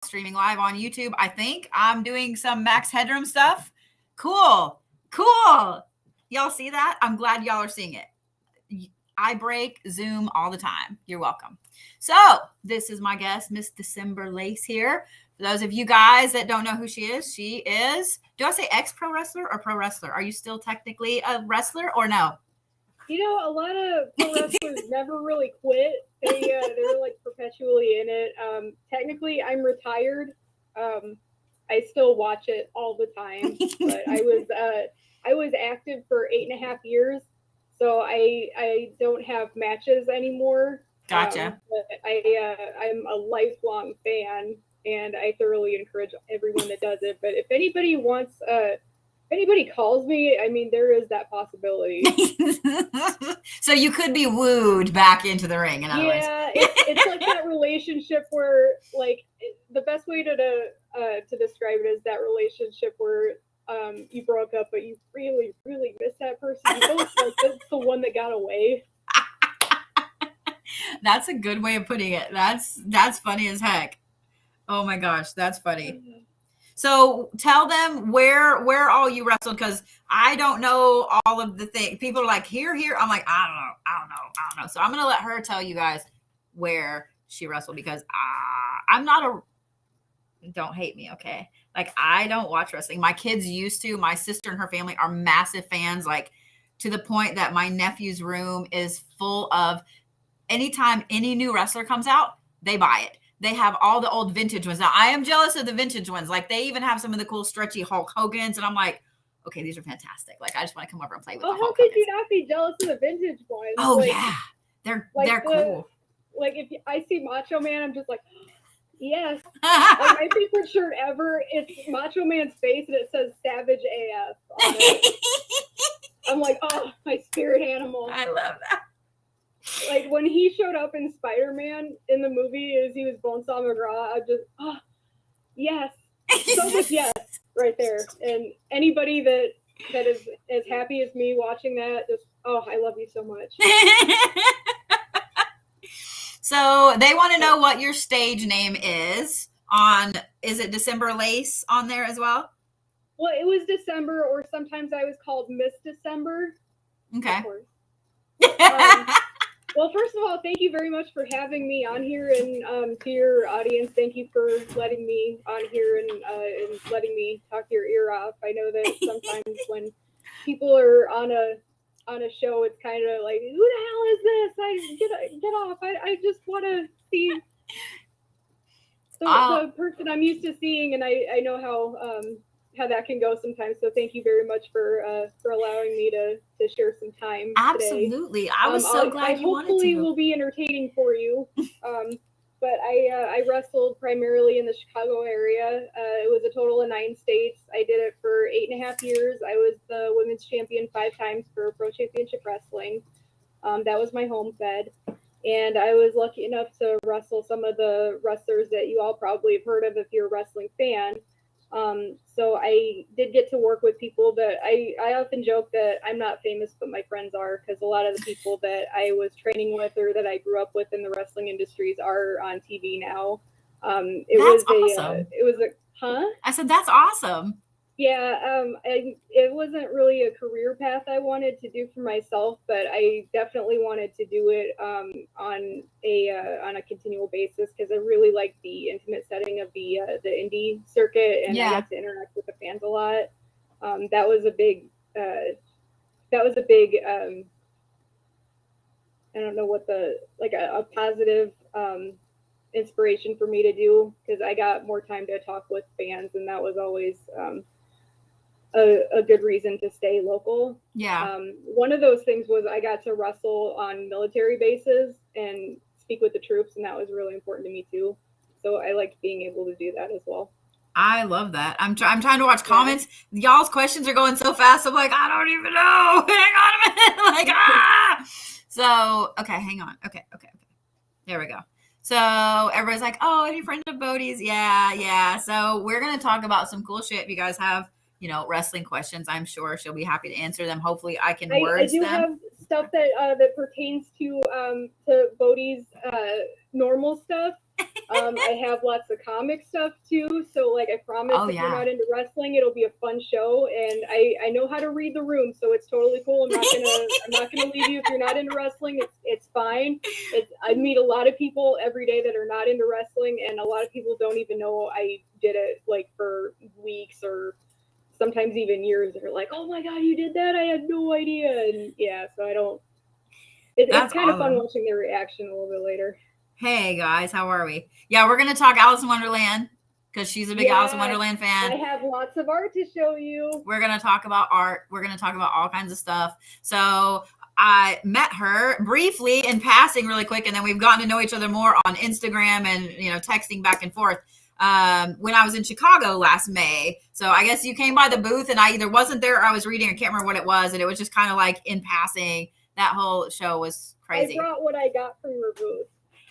streaming live on YouTube. I think I'm doing some Max Headroom stuff. Cool. Cool. Y'all see that? I'm glad y'all are seeing it. I break Zoom all the time. You're welcome. So this is my guest, Miss December Lace here. For those of you guys that don't know who she is, do I say ex-pro wrestler or pro wrestler? Are you still technically a wrestler or no? You know, a lot of pro wrestlers never really quit. They're like perpetually in it. Technically, I'm retired. I still watch it all the time, but I was active for 8.5 years, so I don't have matches anymore. Gotcha. But I'm a lifelong fan, and I thoroughly encourage everyone that does it. But if anybody calls me, I mean, there is that possibility. So you could be wooed back into the ring, in other words. Yeah, it's like that relationship where, like, the best way to describe it is that relationship where you broke up, but you really, really miss that person. You don't like that's the one that got away. That's a good way of putting it. That's funny as heck. Oh my gosh, that's funny. So tell them where all you wrestled, because I don't know all of the things. People are like, here. I'm like, I don't know. So I'm going to let her tell you guys where she wrestled, because I'm not don't hate me, okay? Like, I don't watch wrestling. My kids used to. My sister and her family are massive fans, like to the point that my nephew's room is full of, anytime any new wrestler comes out, they buy it. They have all the old vintage ones. Now, I am jealous of the vintage ones. Like, they even have some of the cool stretchy Hulk Hogan's. And I'm like, okay, these are fantastic. Like, I just want to come over and play with them. How could you not be jealous of the vintage ones? Oh, like, yeah. They're cool. Like, if I see Macho Man, I'm just like, yes. Like, my favorite shirt ever, it's Macho Man's face, and it says Savage AF on it. I'm like, oh, my spirit animal. I love that. Like, when he showed up in Spider-Man in the movie as he was Bonesaw McGraw, I just, yes. So much yes right there. And anybody that is as happy as me watching that, just, I love you so much. So they want to know what your stage name is is it December Lace on there as well? Well, it was December, or sometimes I was called Miss December. Okay. Well, first of all, thank you very much for having me on here, and to your audience, thank you for letting me on here and letting me talk your ear off. I know that sometimes when people are on a show, it's kind of like, who the hell is this? Get off! I just want to see the person I'm used to seeing, and I know how that can go sometimes. So thank you very much for allowing me to share some time. Absolutely. Today. I was so glad you wanted to. Hopefully will be entertaining for you. But I wrestled primarily in the Chicago area. It was a total of 9 states. I did it for 8.5 years. I was the women's champion 5 times for Pro Championship Wrestling. That was my home fed. And I was lucky enough to wrestle some of the wrestlers that you all probably have heard of if you're a wrestling fan. So I did get to work with people that I often joke that I'm not famous, but my friends are, because a lot of the people that I was training with or that I grew up with in the wrestling industries are on TV now. I said, that's awesome. Yeah. It wasn't really a career path I wanted to do for myself, but I definitely wanted to do it, on a continual basis, because I really like the intimate setting of the indie circuit, and I got to interact with the fans a lot. That was a big, I don't know what a positive, inspiration for me to do, because I got more time to talk with fans, and that was always, a good reason to stay local. Yeah. One of those things was I got to wrestle on military bases and speak with the troops, and that was really important to me too. So I liked being able to do that as well. I love that. I'm trying to watch comments. Y'all's questions are going so fast. I'm like, I don't even know. Hang on a minute. So, okay, hang on. Okay. There we go. So everybody's like, oh, any friend of Bodhi's? Yeah. So we're going to talk about some cool shit. If you guys have, wrestling questions, I'm sure she'll be happy to answer them. Hopefully I can words them. I do have stuff that pertains to Bodhi's normal stuff. I have lots of comic stuff too. So like I promise if you're not into wrestling, it'll be a fun show. And I know how to read the room, so it's totally cool. I'm not gonna leave you if you're not into wrestling. It's fine. I meet a lot of people every day that are not into wrestling, and a lot of people don't even know I did it like for weeks or sometimes even years. They're like, "Oh my god, you did that? I had no idea." And yeah, so I don't. It's kind of fun watching their reaction a little bit later. Hey guys, how are we? Yeah, we're gonna talk Alice in Wonderland because she's a big Alice in Wonderland fan. I have lots of art to show you. We're gonna talk about art. We're gonna talk about all kinds of stuff. So I met her briefly in passing, really quick, and then we've gotten to know each other more on Instagram and texting back and forth. When I was in Chicago last May. So I guess you came by the booth, and I either wasn't there or I was reading. I can't remember what it was, and it was just kind of like in passing. That whole show was crazy. I brought what I got from your booth.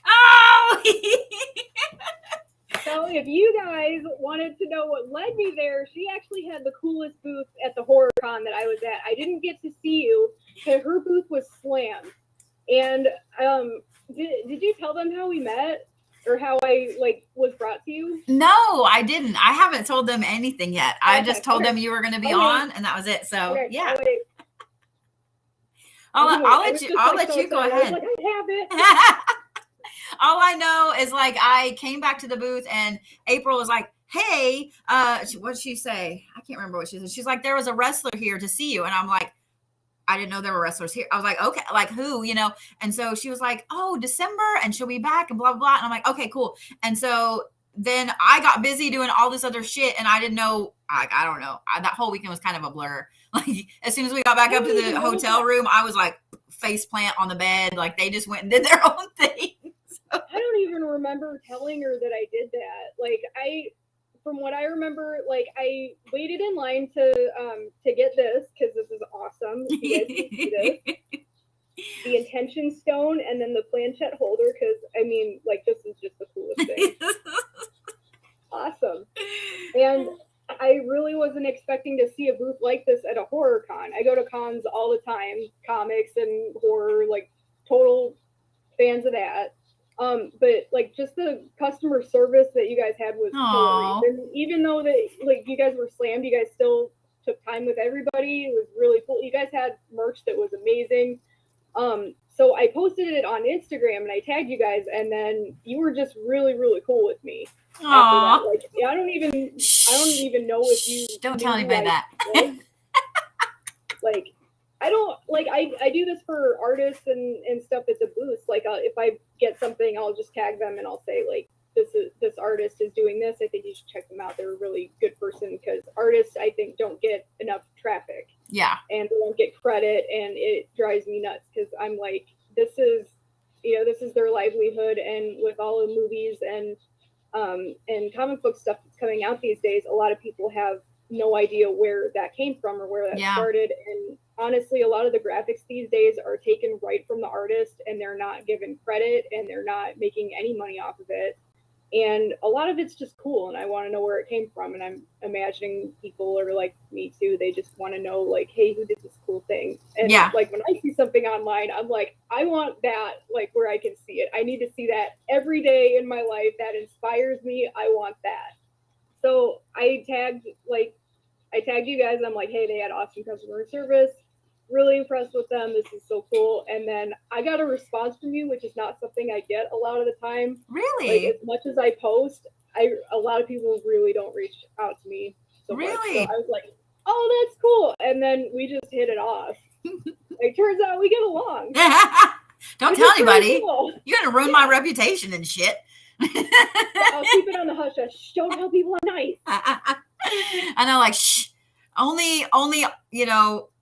Oh! So if you guys wanted to know what led me there, she actually had the coolest booth at the horror con that I was at. I didn't get to see you, but her booth was slammed. And did you tell them how we met? Or how I was brought to you? No, I didn't. I haven't told them anything yet. I just told them you were going to be on, and that was it. So yeah, I'll let you go ahead. I was like, I have it. All I know is I came back to the booth, and April was like, "Hey, what did she say? I can't remember what she said. She's like, there was a wrestler here to see you," and I'm like, I didn't know there were wrestlers here. I was like, okay, like who, And so she was like, oh, December, and she'll be back and blah, blah, blah. And I'm like, okay, cool. And so then I got busy doing all this other shit, and I didn't know, I don't know. That whole weekend was kind of a blur. Like as soon as we got back up to the hotel room, I was like face plant on the bed. Like they just went and did their own thing. I don't even remember telling her that I did that. From what I remember, I waited in line to get this because this is awesome. You guys can see this. The intention stone and then the planchette holder because this is just the coolest thing. Awesome. And I really wasn't expecting to see a booth like this at a horror con. I go to cons all the time, comics and horror, total fans of that. But just the customer service that you guys had was hilarious. And even though that you guys were slammed, you guys still took time with everybody. It was really cool. You guys had merch that was amazing. So I posted it on Instagram and I tagged you guys, and then you were just really, really cool with me. Aww. I don't even know if you don't tell anybody that. I do this for artists and stuff at the booths. If I get something, I'll just tag them and I'll say this artist is doing this. I think you should check them out. They're a really good person because artists, I think, don't get enough traffic. Yeah. And they don't get credit, and it drives me nuts because I'm like, this is their livelihood. And with all the movies and comic book stuff that's coming out these days, a lot of people have no idea where that came from or where that started. And honestly, a lot of the graphics these days are taken right from the artist, and they're not given credit, and they're not making any money off of it. And a lot of it's just cool, and I want to know where it came from. And I'm imagining people are like me too. They just want to know, hey, who did this cool thing? And when I see something online, I'm like, I want that, where I can see it. I need to see that every day in my life. That inspires me. I want that. So I tagged you guys. I'm like, hey, they had awesome customer service. Really impressed with them. This is so cool. And then I got a response from you, which is not something I get a lot of the time. Really? As much as I post, a lot of people really don't reach out to me so much. So I was like, oh, that's cool. And then we just hit it off. Turns out we get along. Don't tell anybody. Cool. You're going to ruin my reputation and shit. I'll keep it on the hush hush. Don't tell people I'm nice. I know, shh. Only,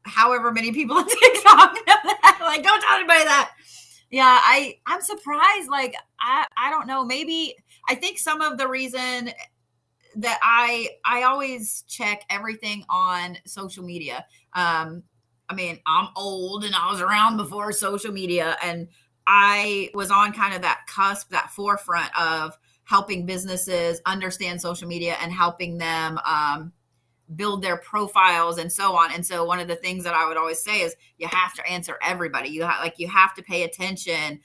however many people on TikTok know that. Don't tell anybody that. Yeah, I'm surprised. I don't know. Maybe I think some of the reason that I always check everything on social media. I'm old and I was around before social media, and I was on kind of that cusp, that forefront of helping businesses understand social media and helping them build their profiles and so on. And so one of the things that I would always say is you have to answer everybody. You have to pay attention.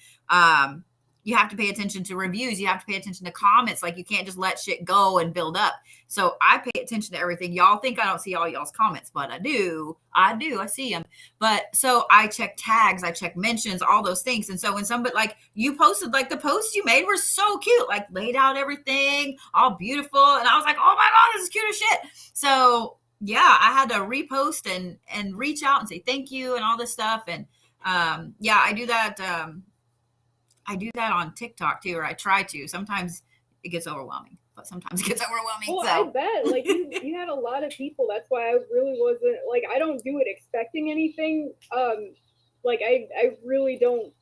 you have to pay attention to reviews. You have to pay attention to comments. Like, you can't just let shit go and build up. So I pay attention to everything. Y'all think I don't see all y'all's comments, but I do. I see them. But so I check tags, I check mentions, all those things. And so when somebody, like, you posted, like, the posts you made were so cute, like, laid out everything all beautiful. And I was like, oh my God, this is cute as shit. So yeah, I had to repost and reach out and say thank you and all this stuff. And yeah, I do that. I do that on TikTok too, or I try to. Sometimes it gets overwhelming, but sometimes it gets overwhelming. Well, so. I bet, like, you had a lot of people. That's why I really wasn't, like, I don't do it expecting anything. Like, I really don't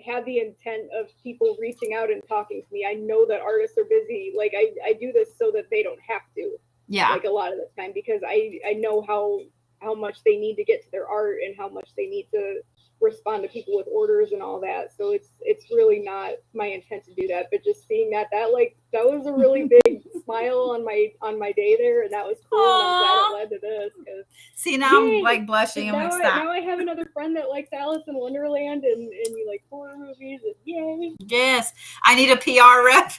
have the intent of people reaching out and talking to me. I know that artists are busy. Like, I do this so that they don't have to. Yeah. Like, a lot of the time, because I know how much they need to get to their art and how much they need to respond to people with orders and all that. So it's really not my intent to do that. But just seeing that was a really big smile on my day there, and that was cool. Aww. And I'm glad it led to this. See, now I'm like blushing. I'm like, stop. Now I have another friend that likes Alice in Wonderland and you like horror movies. And yay! Yes, I need a PR rep.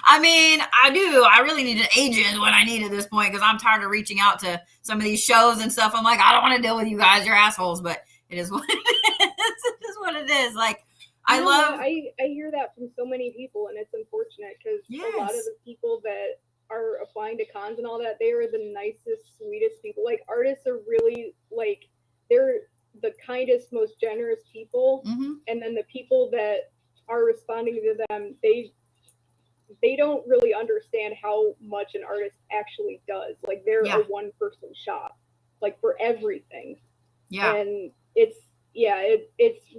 I mean, I do. I really need an agent when I need at this point, because I'm tired of reaching out to some of these shows and stuff. I'm like, I don't want to deal with you guys. You're assholes. But it is what it is. It is what it is. Like, I hear that from so many people, and it's unfortunate because a lot of the people that are applying to cons and all that, they are the nicest, sweetest people. Like, artists are really, like, they're the kindest, most generous people. Mm-hmm. And then the people that are responding to them, they don't really understand how much an artist actually does. Like, they're a one-person shop, like, for everything. Yeah. And it's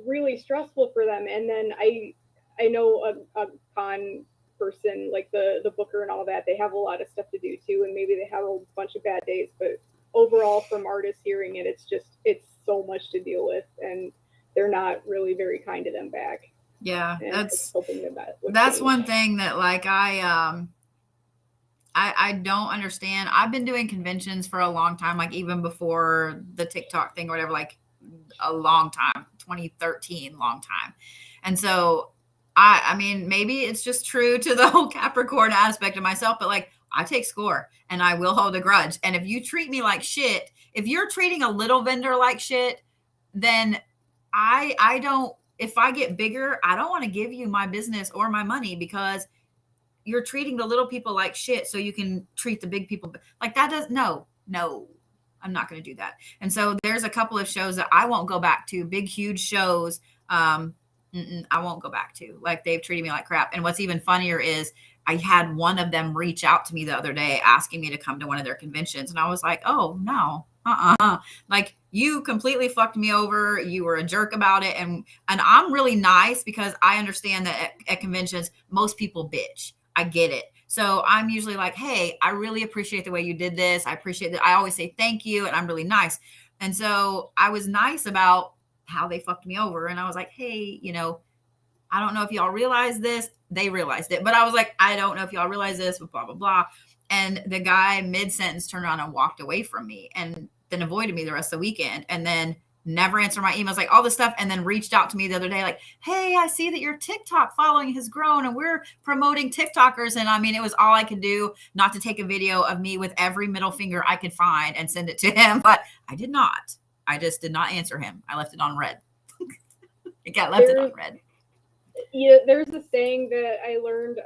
really stressful for them. And then I know a con person, like the booker and all that, they have a lot of stuff to do too, and maybe they have a bunch of bad days, but overall, from artists hearing it, it's so much to deal with, and they're not really very kind to them back. Yeah, and that's change. One thing that, like, I don't understand. I've been doing conventions for a long time, like even before the TikTok thing or whatever, like a long time, 2013, long time. And so I mean, maybe it's just true to the whole Capricorn aspect of myself, but like, I take score and I will hold a grudge. And if you treat me like shit, if you're treating a little vendor like shit, then I don't, if I get bigger, I don't want to give you my business or my money, because you're treating the little people like shit so you can treat the big people like that. No, I'm not going to do that. And so there's a couple of shows that I won't go back to, big, huge shows. I won't go back to, like, they've treated me like crap. And what's even funnier is I had one of them reach out to me the other day asking me to come to one of their conventions. And I was like, oh no, like, you completely fucked me over. You were a jerk about it. And I'm really nice, because I understand that at conventions, most people bitch. I get it. So I'm usually like, hey, I really appreciate the way you did this. I appreciate that. I always say thank you, and I'm really nice. And so I was nice about how they fucked me over. And I was like, hey, I don't know if y'all realize this. They realized it. But I was like, I don't know if y'all realize this, blah, blah, blah. And the guy mid-sentence turned around and walked away from me, and then avoided me the rest of the weekend, and then never answered my emails, like all this stuff. And then reached out to me the other day, like, hey, I see that your TikTok following has grown and we're promoting TikTokers. And I mean, it was all I could do not to take a video of me with every middle finger I could find and send it to him. But I did not. I just did not answer him. I left it on red. It on red. Yeah, there's a saying that I learned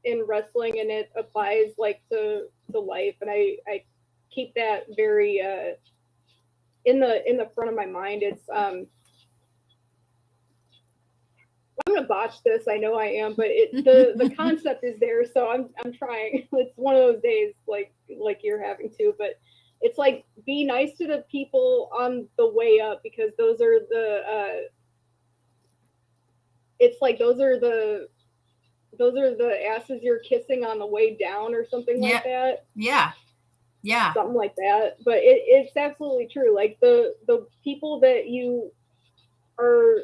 in wrestling, and it applies like to life. And I keep that very in the front of my mind. It's I'm gonna botch this, I know I am, but the concept is there, so I'm trying. It's one of those days like you're having to, but it's like, be nice to the people on the way up, because those are the it's like those are the asses you're kissing on the way down, or something like that. Yeah, something like that. But it's absolutely true. Like, the people that you are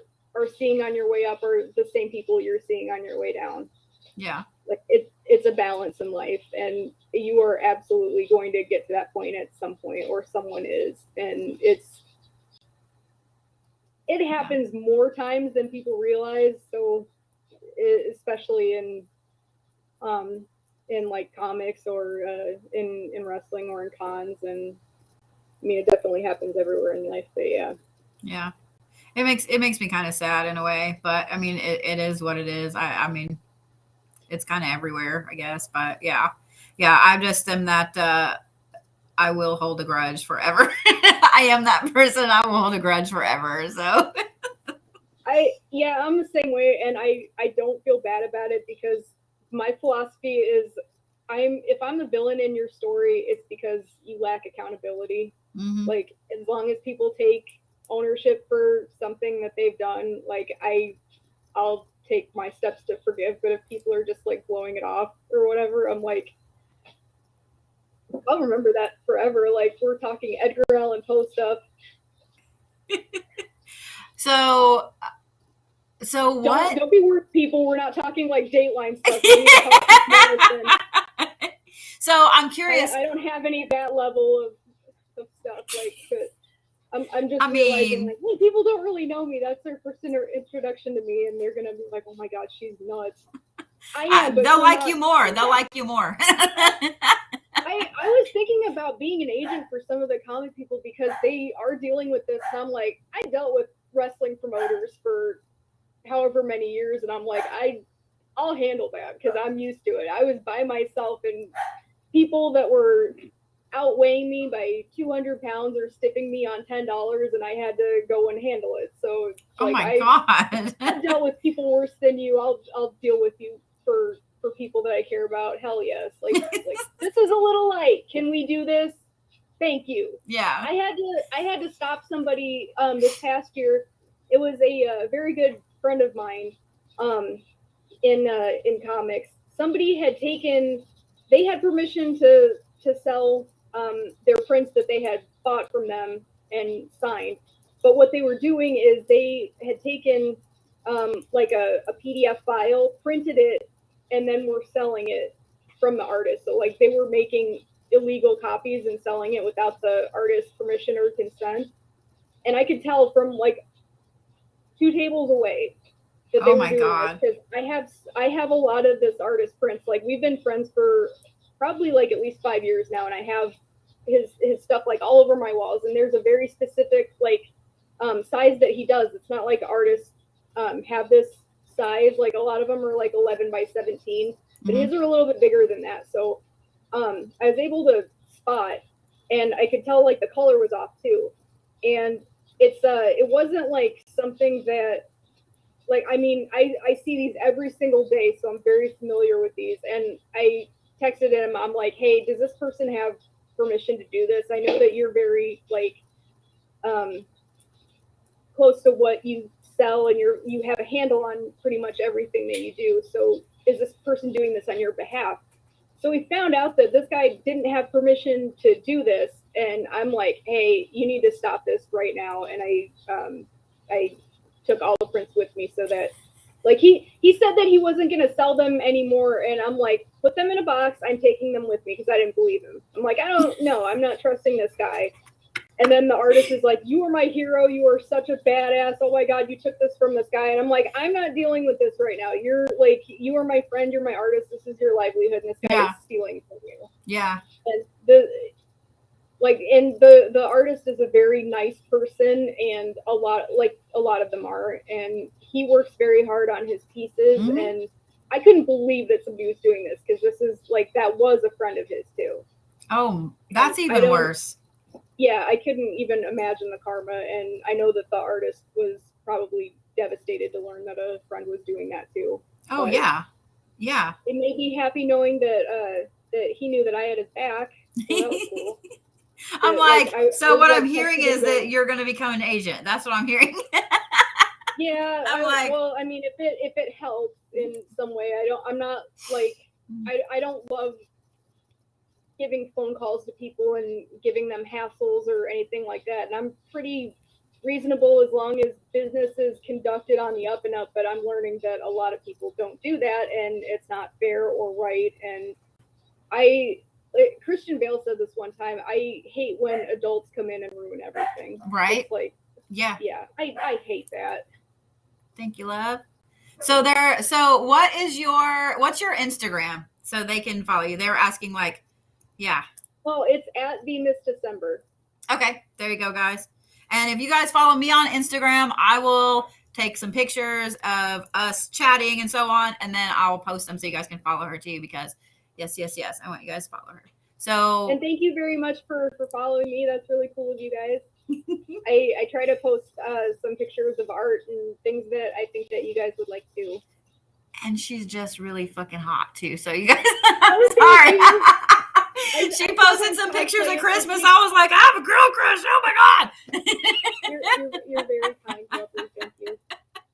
seeing on your way up are the same people you're seeing on your way down. Yeah, like, it's a balance in life, and you are absolutely going to get to that point at some point, or someone is. And it happens more times than people realize. So, especially in like comics or in wrestling or in cons, and I mean, it definitely happens everywhere in life. But yeah. Yeah. It makes me kind of sad in a way, but I mean, it is what it is. I mean, it's kind of everywhere, I guess. But yeah, yeah, I just am that. I will hold a grudge forever. I am that person. I will hold a grudge forever. So I'm the same way, and I don't feel bad about it because my philosophy is if I'm the villain in your story, it's because you lack accountability. mm-hmm. Like as long as people take ownership for something that they've done, like I'll take my steps to forgive. But if people are just like blowing it off or whatever, I'm like, I'll remember that forever. Like we're talking Edgar Allan Poe stuff. So what? Don't be worse, people. We're not talking like Dateline stuff. We need to talk So I'm curious. I don't have any of that level of stuff. Like, but I'm just realizing, like, hey, people don't really know me. That's their first introduction to me, and they're gonna be like, "Oh my god, she's nuts." I am. They'll like you more. They'll like you more. I was thinking about being an agent for some of the comic people because they are dealing with this. And I'm like, I dealt with wrestling promoters for however many years, and I'm like, I'll handle that because I'm used to it. I was by myself, and people that were outweighing me by 200 pounds or stiffing me on $10, and I had to go and handle it. So, oh my god, I've dealt with people worse than you. I'll deal with you for people that I care about. Hell yes. Like this is a little light. Can we do this? Thank you. Yeah. I had to stop somebody this past year. It was a very good friend of mine in comics. Somebody had they had permission to sell their prints that they had bought from them and signed. But what they were doing is they had taken like a PDF file, printed it, and then were selling it from the artist. So like they were making illegal copies and selling it without the artist's permission or consent. And I could tell from like 2 tables away that they were doing this because I have a lot of this artist prints. Like we've been friends for probably like at least 5 years now, and I have his stuff like all over my walls. And there's a very specific like size that he does. It's not like artists have this size. Like a lot of them are like 11 by 17, but his are a little bit bigger than that. So I was able to spot, and I could tell like the color was off too. And it wasn't like something that like, I mean, I see these every single day, so I'm very familiar with these. And I texted him, I'm like, hey, does this person have permission to do this? I know that you're very like close to what you sell, and you have a handle on pretty much everything that you do. So is this person doing this on your behalf? So we found out that this guy didn't have permission to do this, and I'm like, hey, you need to stop this right now. And I took all the prints with me so that like he said that he wasn't going to sell them anymore, and I'm like, put them in a box, I'm taking them with me because I didn't believe him. I'm like, I don't know, I'm not trusting this guy. And then the artist is like, you are my hero, you are such a badass, oh my god, you took this from this guy. And I'm like, I'm not dealing with this right now. You're like, you are my friend, you're my artist, this is your livelihood, and this guy is stealing from you. Yeah. And the artist is a very nice person, and a lot of them are, and he works very hard on his pieces. And I couldn't believe that somebody was doing this because this is like, that was a friend of his too. Oh, that's even worse. Yeah, I couldn't even imagine the karma, and I know that the artist was probably devastated to learn that a friend was doing that too. Oh, but yeah. It made me happy knowing that that he knew that I had his back. So that was cool. I'm like what I'm hearing is that you're going to become an agent. That's what I'm hearing. Yeah, well, I mean, if it helps in some way, I'm not like, I don't love giving phone calls to people and giving them hassles or anything like that. And I'm pretty reasonable as long as business is conducted on the up and up, but I'm learning that a lot of people don't do that, and it's not fair or right. And Christian Bale said this one time, I hate when adults come in and ruin everything. Right. It's like, Yeah. Yeah, I hate that. Thank you, love. So what's your Instagram so they can follow you? They were asking like, yeah. Well, it's at the Miss December. Okay, there you go, guys. And if you guys follow me on Instagram, I will take some pictures of us chatting and so on, and then I will post them so you guys can follow her too. Because yes, I want you guys to follow her. So and thank you very much for following me. That's really cool of you guys. I try to post some pictures of art and things that I think that you guys would like too. And she's just really fucking hot too. So you guys, I'm sorry. She posted some pictures of Christmas. I was like, I have a girl crush. Oh my god! You're very kind, lovely. Thank you.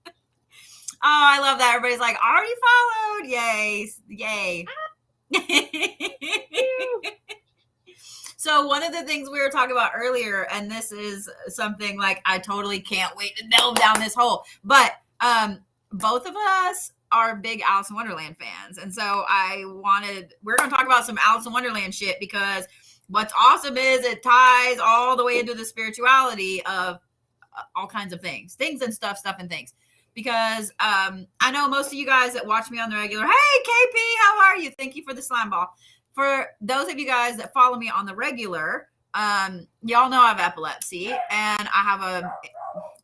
Oh, I love that. Everybody's like, already followed. Yay. So one of the things we were talking about earlier, and this is something like I totally can't wait to delve down this hole, but both of us are big Alice in Wonderland fans. And so we're going to talk about some Alice in Wonderland shit, because what's awesome is it ties all the way into the spirituality of all kinds of things and stuff and things. Because I know most of you guys that watch me on the regular, hey, KP, how are you? Thank you for the slime ball. For those of you guys that follow me on the regular, y'all know I have epilepsy, and I have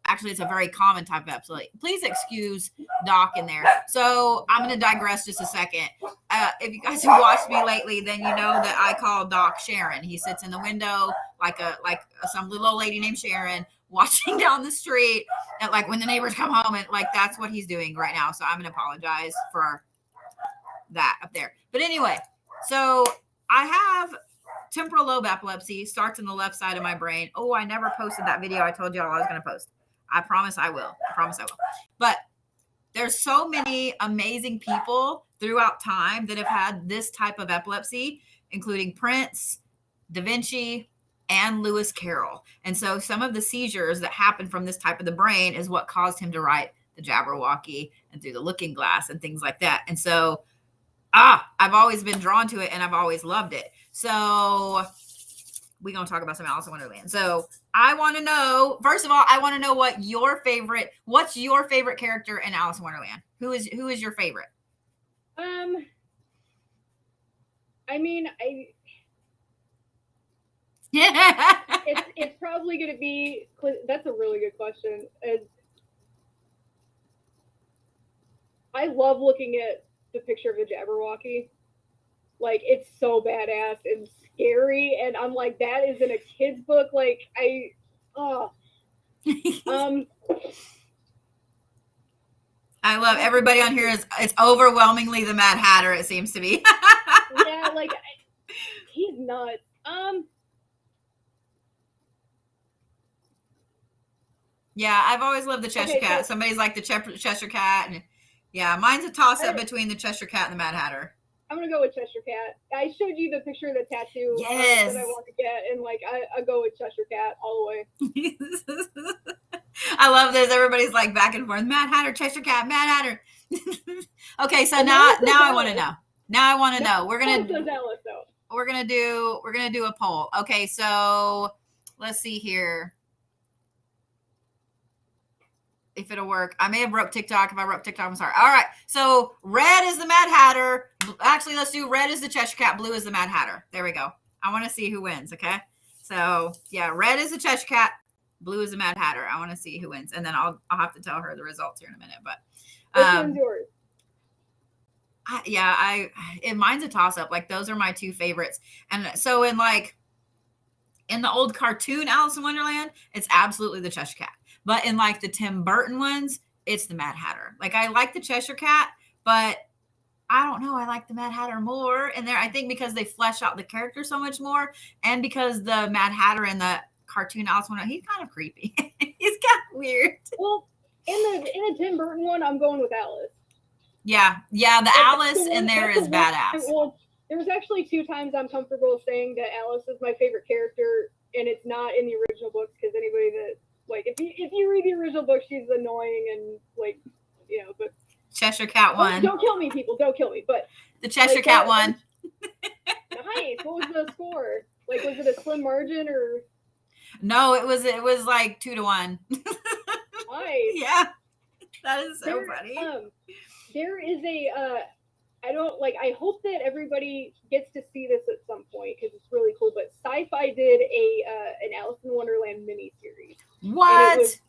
actually it's a very common type of epilepsy. Please excuse Doc in there. So I'm going to digress just a second. If you guys have watched me lately, then you know that I call Doc Sharon. He sits in the window like some little old lady named Sharon, watching down the street, and like when the neighbors come home, and like that's what he's doing right now. So I'm going to apologize for that up there. But anyway, so I have temporal lobe epilepsy, starts in the left side of my brain. Oh, I never posted that video I told y'all I was going to post. I promise I will. But there's so many amazing people throughout time that have had this type of epilepsy, including Prince, Da Vinci, and Lewis Carroll. And so some of the seizures that happen from this type of the brain is what caused him to write the Jabberwocky and Through the Looking Glass and things like that. And so, I've always been drawn to it, and I've always loved it. So we're going to talk about some Alice in Wonderland. So I want to know, first of all, what's your favorite character in Alice in Wonderland? Who is your favorite? I mean, it's probably going to be, that's a really good question. I love looking at the picture of the Jabberwocky. Like, it's so badass and scary, and I'm like, that is in a kid's book. Like, I love everybody on here. It's overwhelmingly the Mad Hatter, it seems to be. Yeah, like, he's nuts. Yeah, I've always loved the Cheshire Cat. Somebody's like the Cheshire Cat, and yeah, mine's a toss-up between the Cheshire Cat and the Mad Hatter. I'm gonna go with Cheshire Cat. I showed you the picture of the tattoo yes. that I want to get, and like I go with Cheshire Cat all the way. I love this. Everybody's like back and forth. Mad Hatter, Cheshire Cat, Mad Hatter. Okay, so now I want to know. Now I want to know. We're gonna do a poll. Okay, so let's see here. If it'll work. I may have broke TikTok. If I broke TikTok, I'm sorry. All right. So red is the Mad Hatter. Actually, let's do red is the Cheshire Cat. Blue is the Mad Hatter. There we go. I want to see who wins. Okay. So yeah, red is the Cheshire Cat. Blue is the Mad Hatter. I want to see who wins. And then I'll have to tell her the results here in a minute. But which one's yours? Mine's a toss up. Like those are my two favorites. And so in the old cartoon Alice in Wonderland, it's absolutely the Cheshire Cat. But in like the Tim Burton ones, it's the Mad Hatter. Like I like the Cheshire Cat, but I don't know. I like the Mad Hatter more in there. I think because they flesh out the character so much more, and because the Mad Hatter in the cartoon Alice in Wonderland, he's kind of creepy. He's kind of weird. Well, in the Tim Burton one, I'm going with Alice. Yeah. The Alice in there is badass. Well, there was actually 2 times I'm comfortable saying that Alice is my favorite character, and it's not in the original books, because anybody that like if you read the original book, she's annoying and like but Cheshire Cat one. Don't kill me, people! Don't kill me! But the Cheshire Cat one. Nice. What was the score? Like, was it a slim margin or? No, it was like 2-1. Nice. Yeah, that is so funny. There is I don't like. I hope that everybody gets to see this at some point because it's really cool. But Sci-Fi did an Alice in Wonderland miniseries. What?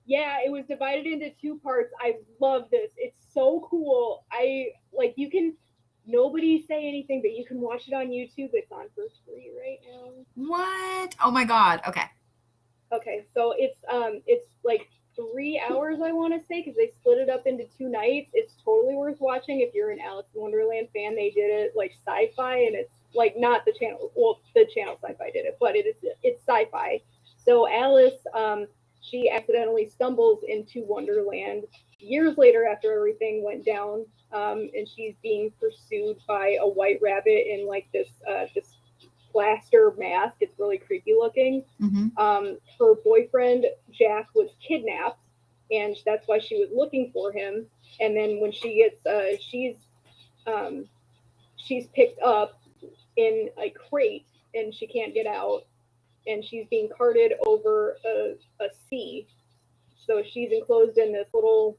It was divided into 2 parts. I love this. It's so cool. You can. Nobody say anything, but you can watch it on YouTube. It's on for free right now. What? Oh my God. Okay. Okay, so it's like 3 hours, I want to say, because they split it up into 2 nights. It's totally worth watching if you're an Alice in Wonderland fan. They did it like Sci-Fi, and it's like not the channel. Well, the channel Sci-Fi did it, but it's Sci-Fi. So Alice, she accidentally stumbles into Wonderland years later after everything went down, and she's being pursued by a white rabbit in like this plaster mask. It's really creepy looking. Mm-hmm. Her boyfriend Jack was kidnapped, and that's why she was looking for him. And then when she gets she's picked up in a crate, and she can't get out, and she's being carted over a sea. So she's enclosed in this little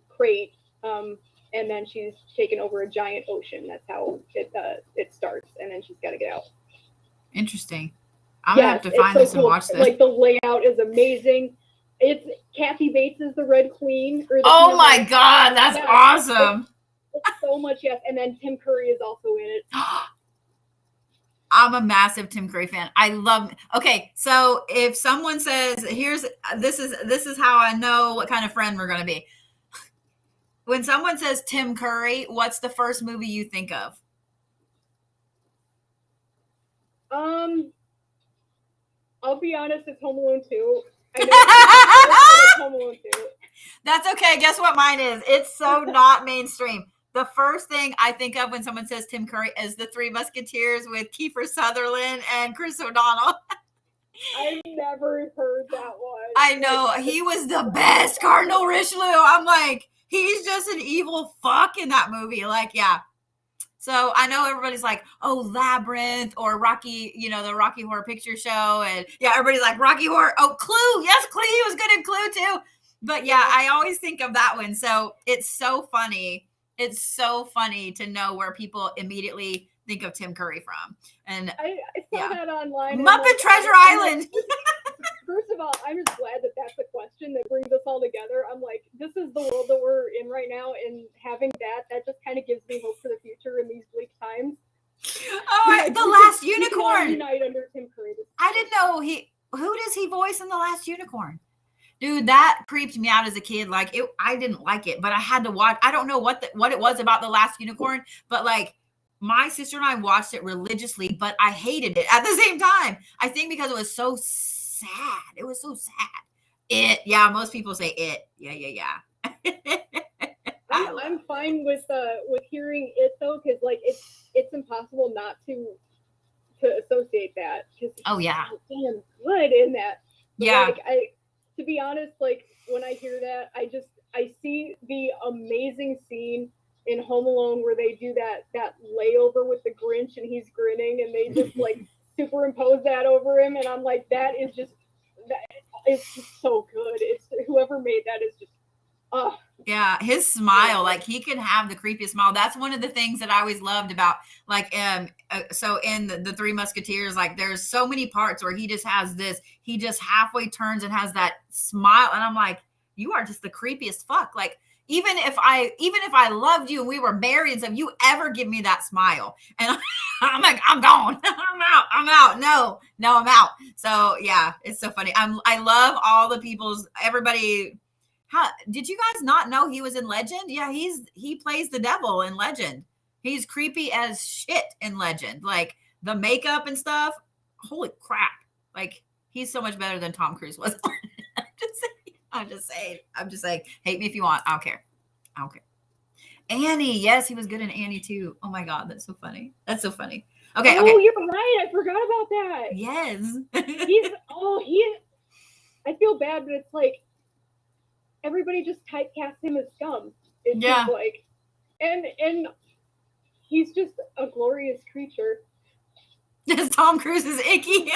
crate, and then she's taken over a giant ocean. That's how it starts, and then she's got to get out. Interesting. I'm gonna have to find this and watch this. Like the layout is amazing. It's Kathy Bates is the Red Queen. Oh my God, that's awesome! It's so much, yes. And then Tim Curry is also in it. I'm a massive Tim Curry fan. I love. Okay, so if someone says, this is how I know what kind of friend we're gonna be. When someone says Tim Curry, what's the first movie you think of? I'll be honest, it's Home Alone 2. I know it's Home Alone 2. That's okay. Guess what mine is? It's so not mainstream. The first thing I think of when someone says Tim Curry is the Three Musketeers with Kiefer Sutherland and Chris O'Donnell. I've never heard that one. I know. He was the best Cardinal Richelieu. I'm like, he's just an evil fuck in that movie. Like, yeah. So I know everybody's like, oh, Labyrinth or Rocky, the Rocky Horror Picture Show. And yeah, everybody's like, Rocky Horror. Oh, Clue. Yes, Clue. He was good in Clue too. But yeah, I always think of that one. So it's so funny. It's so funny to know where people immediately think of Tim Curry from. And I saw that online. Muppet Treasure Island. First of all, I'm just glad that that's a question that brings us all together. I'm like, this is the world that we're in right now, and having that just kind of gives me hope for the future in these bleak times. Oh, The Last Unicorn. Unite under Tim Curry. I didn't know who does he voice in The Last Unicorn? Dude, that creeped me out as a kid. Like, I didn't like it, but I had to watch. I don't know what it was about The Last Unicorn, but like, my sister and I watched it religiously, but I hated it at the same time. I think because it was so sad. It was so sad. Yeah, most people say it. Yeah. I'm fine with hearing it though, because like it's impossible not to associate that. Oh yeah, so damn good in that. But yeah. Like, to be honest, like when I hear that, I see the amazing scene in Home Alone where they do that layover with the Grinch and he's grinning, and they just like superimpose that over him, and I'm like, that is just so good. It's whoever made that is just yeah, his smile, like he can have the creepiest smile. That's one of the things that I always loved about like so in the Three Musketeers, like there's so many parts where he just halfway turns and has that smile, and I'm like, you are just the creepiest fuck. Like even if I loved you and we were married and stuff, you ever give me that smile, and I'm like, I'm gone. I'm out. No, I'm out. So yeah, it's so funny. I love all the everybody. How did you guys not know he was in Legend? Yeah, he plays the devil in Legend. He's creepy as shit in Legend. Like the makeup and stuff. Holy crap. Like he's so much better than Tom Cruise was. I'm just saying. Hate me if you want. I don't care. Annie. Yes, he was good in Annie too. Oh my God. That's so funny. Okay. Oh, you're right. I forgot about that. Yes. I feel bad, but it's like, everybody just typecast him as scum. It's just like, and he's just a glorious creature. Tom Cruise is icky.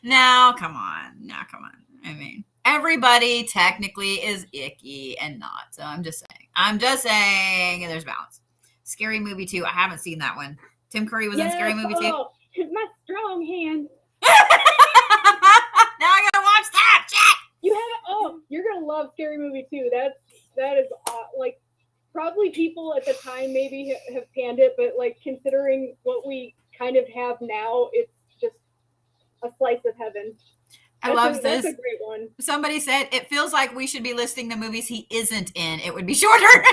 Now, come on. Now, come on. I mean, everybody technically is icky and not. So I'm just saying. I'm just saying there's balance. Scary Movie 2. I haven't seen that one. Tim Curry was in Scary Movie 2. Oh, my strong hand. Now I gotta watch that. Shit. You have oh, you're gonna love Scary Movie 2. That is like probably people at the time maybe have panned it, but like considering what we kind of have now, it's just a slice of heaven. I love this. That's a great one. Somebody said it feels like we should be listing the movies he isn't in. It would be shorter.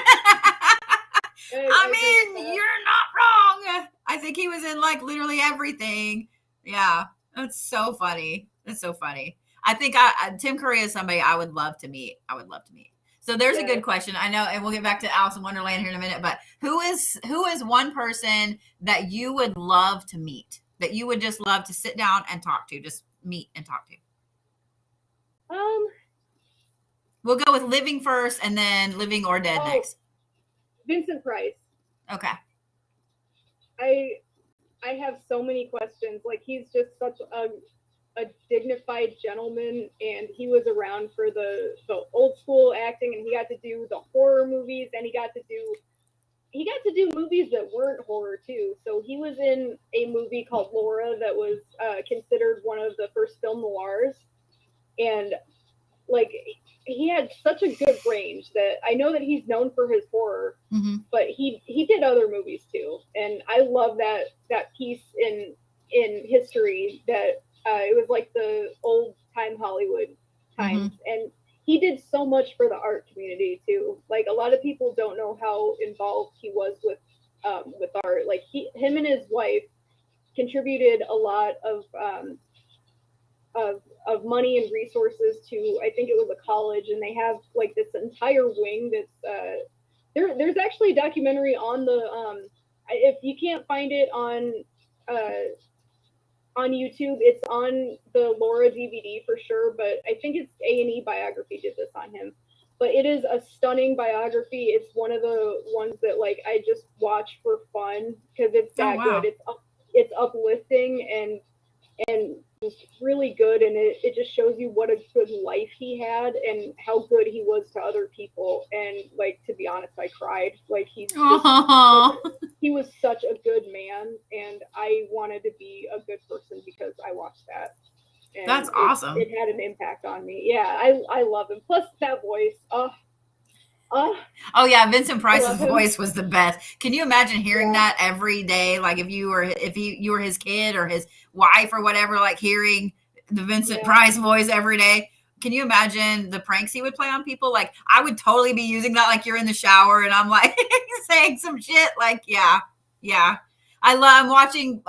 I mean, you're not wrong. I think he was in like literally everything. Yeah, that's so funny. That's so funny. I think Tim Curry is somebody I would love to meet. I would love to meet. So there's a good question. I know, and we'll get back to Alice in Wonderland here in a minute. But who is one person that you would love to meet? That you would just love to sit down and talk to, just meet and talk to? We'll go with living first, and then living or dead next. Vincent Price. Okay. I have so many questions. Like, he's just such a dignified gentleman, and he was around for the old school acting, and he got to do the horror movies, and he got to do movies that weren't horror too. So he was in a movie called Laura that was considered one of the first film noirs, and like he had such a good range that I know that he's known for his horror, but he did other movies too, and I love that piece in history that it was like the old time Hollywood times, and he did so much for the art community too. Like, a lot of people don't know how involved he was with art. Like, him and his wife contributed a lot of money and resources to, I think it was a college, and they have like this entire wing that's there's actually a documentary on the if you can't find it on YouTube, it's on the Laura DVD for sure, but I think it's A&E Biography did this on him. But it is a stunning biography. It's one of the ones that like I just watch for fun because it's that good. It's uplifting and just really good, and it just shows you what a good life he had and how good he was to other people. And like, to be honest, I cried. Like, he was such a good man, and I wanted to be a good person because I watched that. And that's awesome. It had an impact on me. Yeah, I love him. Plus that voice. Oh yeah, Vincent Price's voice was the best. Can you imagine hearing that every day? Like, if you were his kid or his wife or whatever, like hearing the Vincent Price voice every day. Can you imagine the pranks he would play on people? Like, I would totally be using that. Like, you're in the shower and I'm like saying some shit. Like, yeah. I'm watching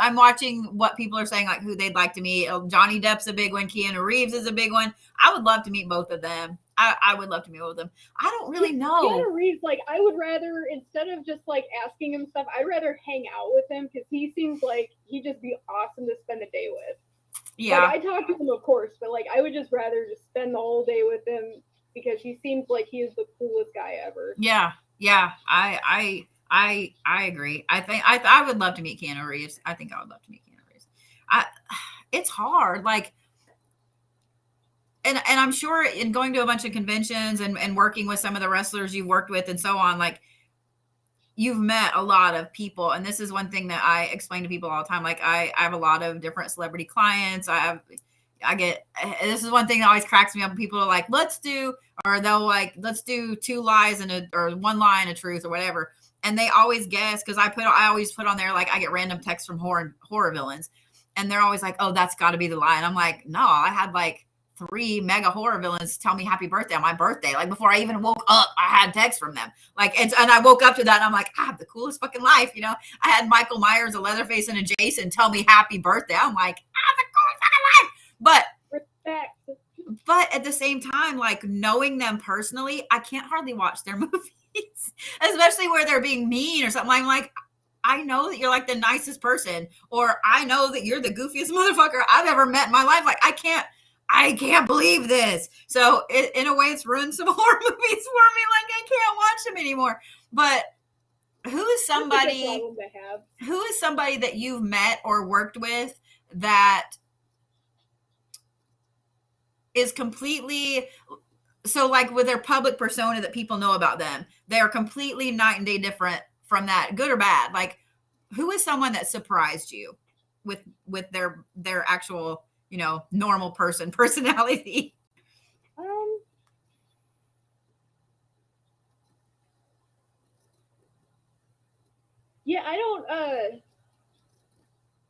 what people are saying, like who they'd like to meet. Johnny Depp's a big one. Keanu Reeves is a big one. I would love to meet both of them. I would love to meet both of them. I don't really know. Keanu Reeves, like, I would rather, instead of just like asking him stuff, I'd rather hang out with him because he seems like he'd just be awesome to spend a day with. Yeah. Like, I talk to him, of course, but like I would just rather just spend the whole day with him because he seems like he is the coolest guy ever. Yeah. I agree. I think I would love to meet Keanu Reeves. I think I would love to meet Keanu Reeves. It's hard, like, and I'm sure in going to a bunch of conventions and working with some of the wrestlers you've worked with and so on, like, you've met a lot of people. And this is one thing that I explain to people all the time. Like, I have a lot of different celebrity clients. This is one thing that always cracks me up. People are like, let's do 2 lies or 1 lie and a truth or whatever. And they always guess, because I always put on there, like, I get random texts from horror villains, and they're always like, oh, that's got to be the lie. And I'm like, no, I had like 3 mega horror villains tell me happy birthday on my birthday. Like, before I even woke up, I had texts from them. Like, and I woke up to that, and I'm like, I have the coolest fucking life, you know. I had Michael Myers, a Leatherface, and a Jason tell me happy birthday. I'm like, I have the coolest fucking life. But at the same time, like, knowing them personally, I can't hardly watch their movies. Especially where they're being mean or something. I'm like, I know that you're like the nicest person, or I know that you're the goofiest motherfucker I've ever met in my life. Like, I can't believe this. So in a way, it's ruined some horror movies for me. Like, I can't watch them anymore. But who is somebody that you've met or worked with that is completely, so like with their public persona that people know about them, they're completely night and day different from that, good or bad. Like, who is someone that surprised you with their actual, normal person personality? Um, yeah, I don't.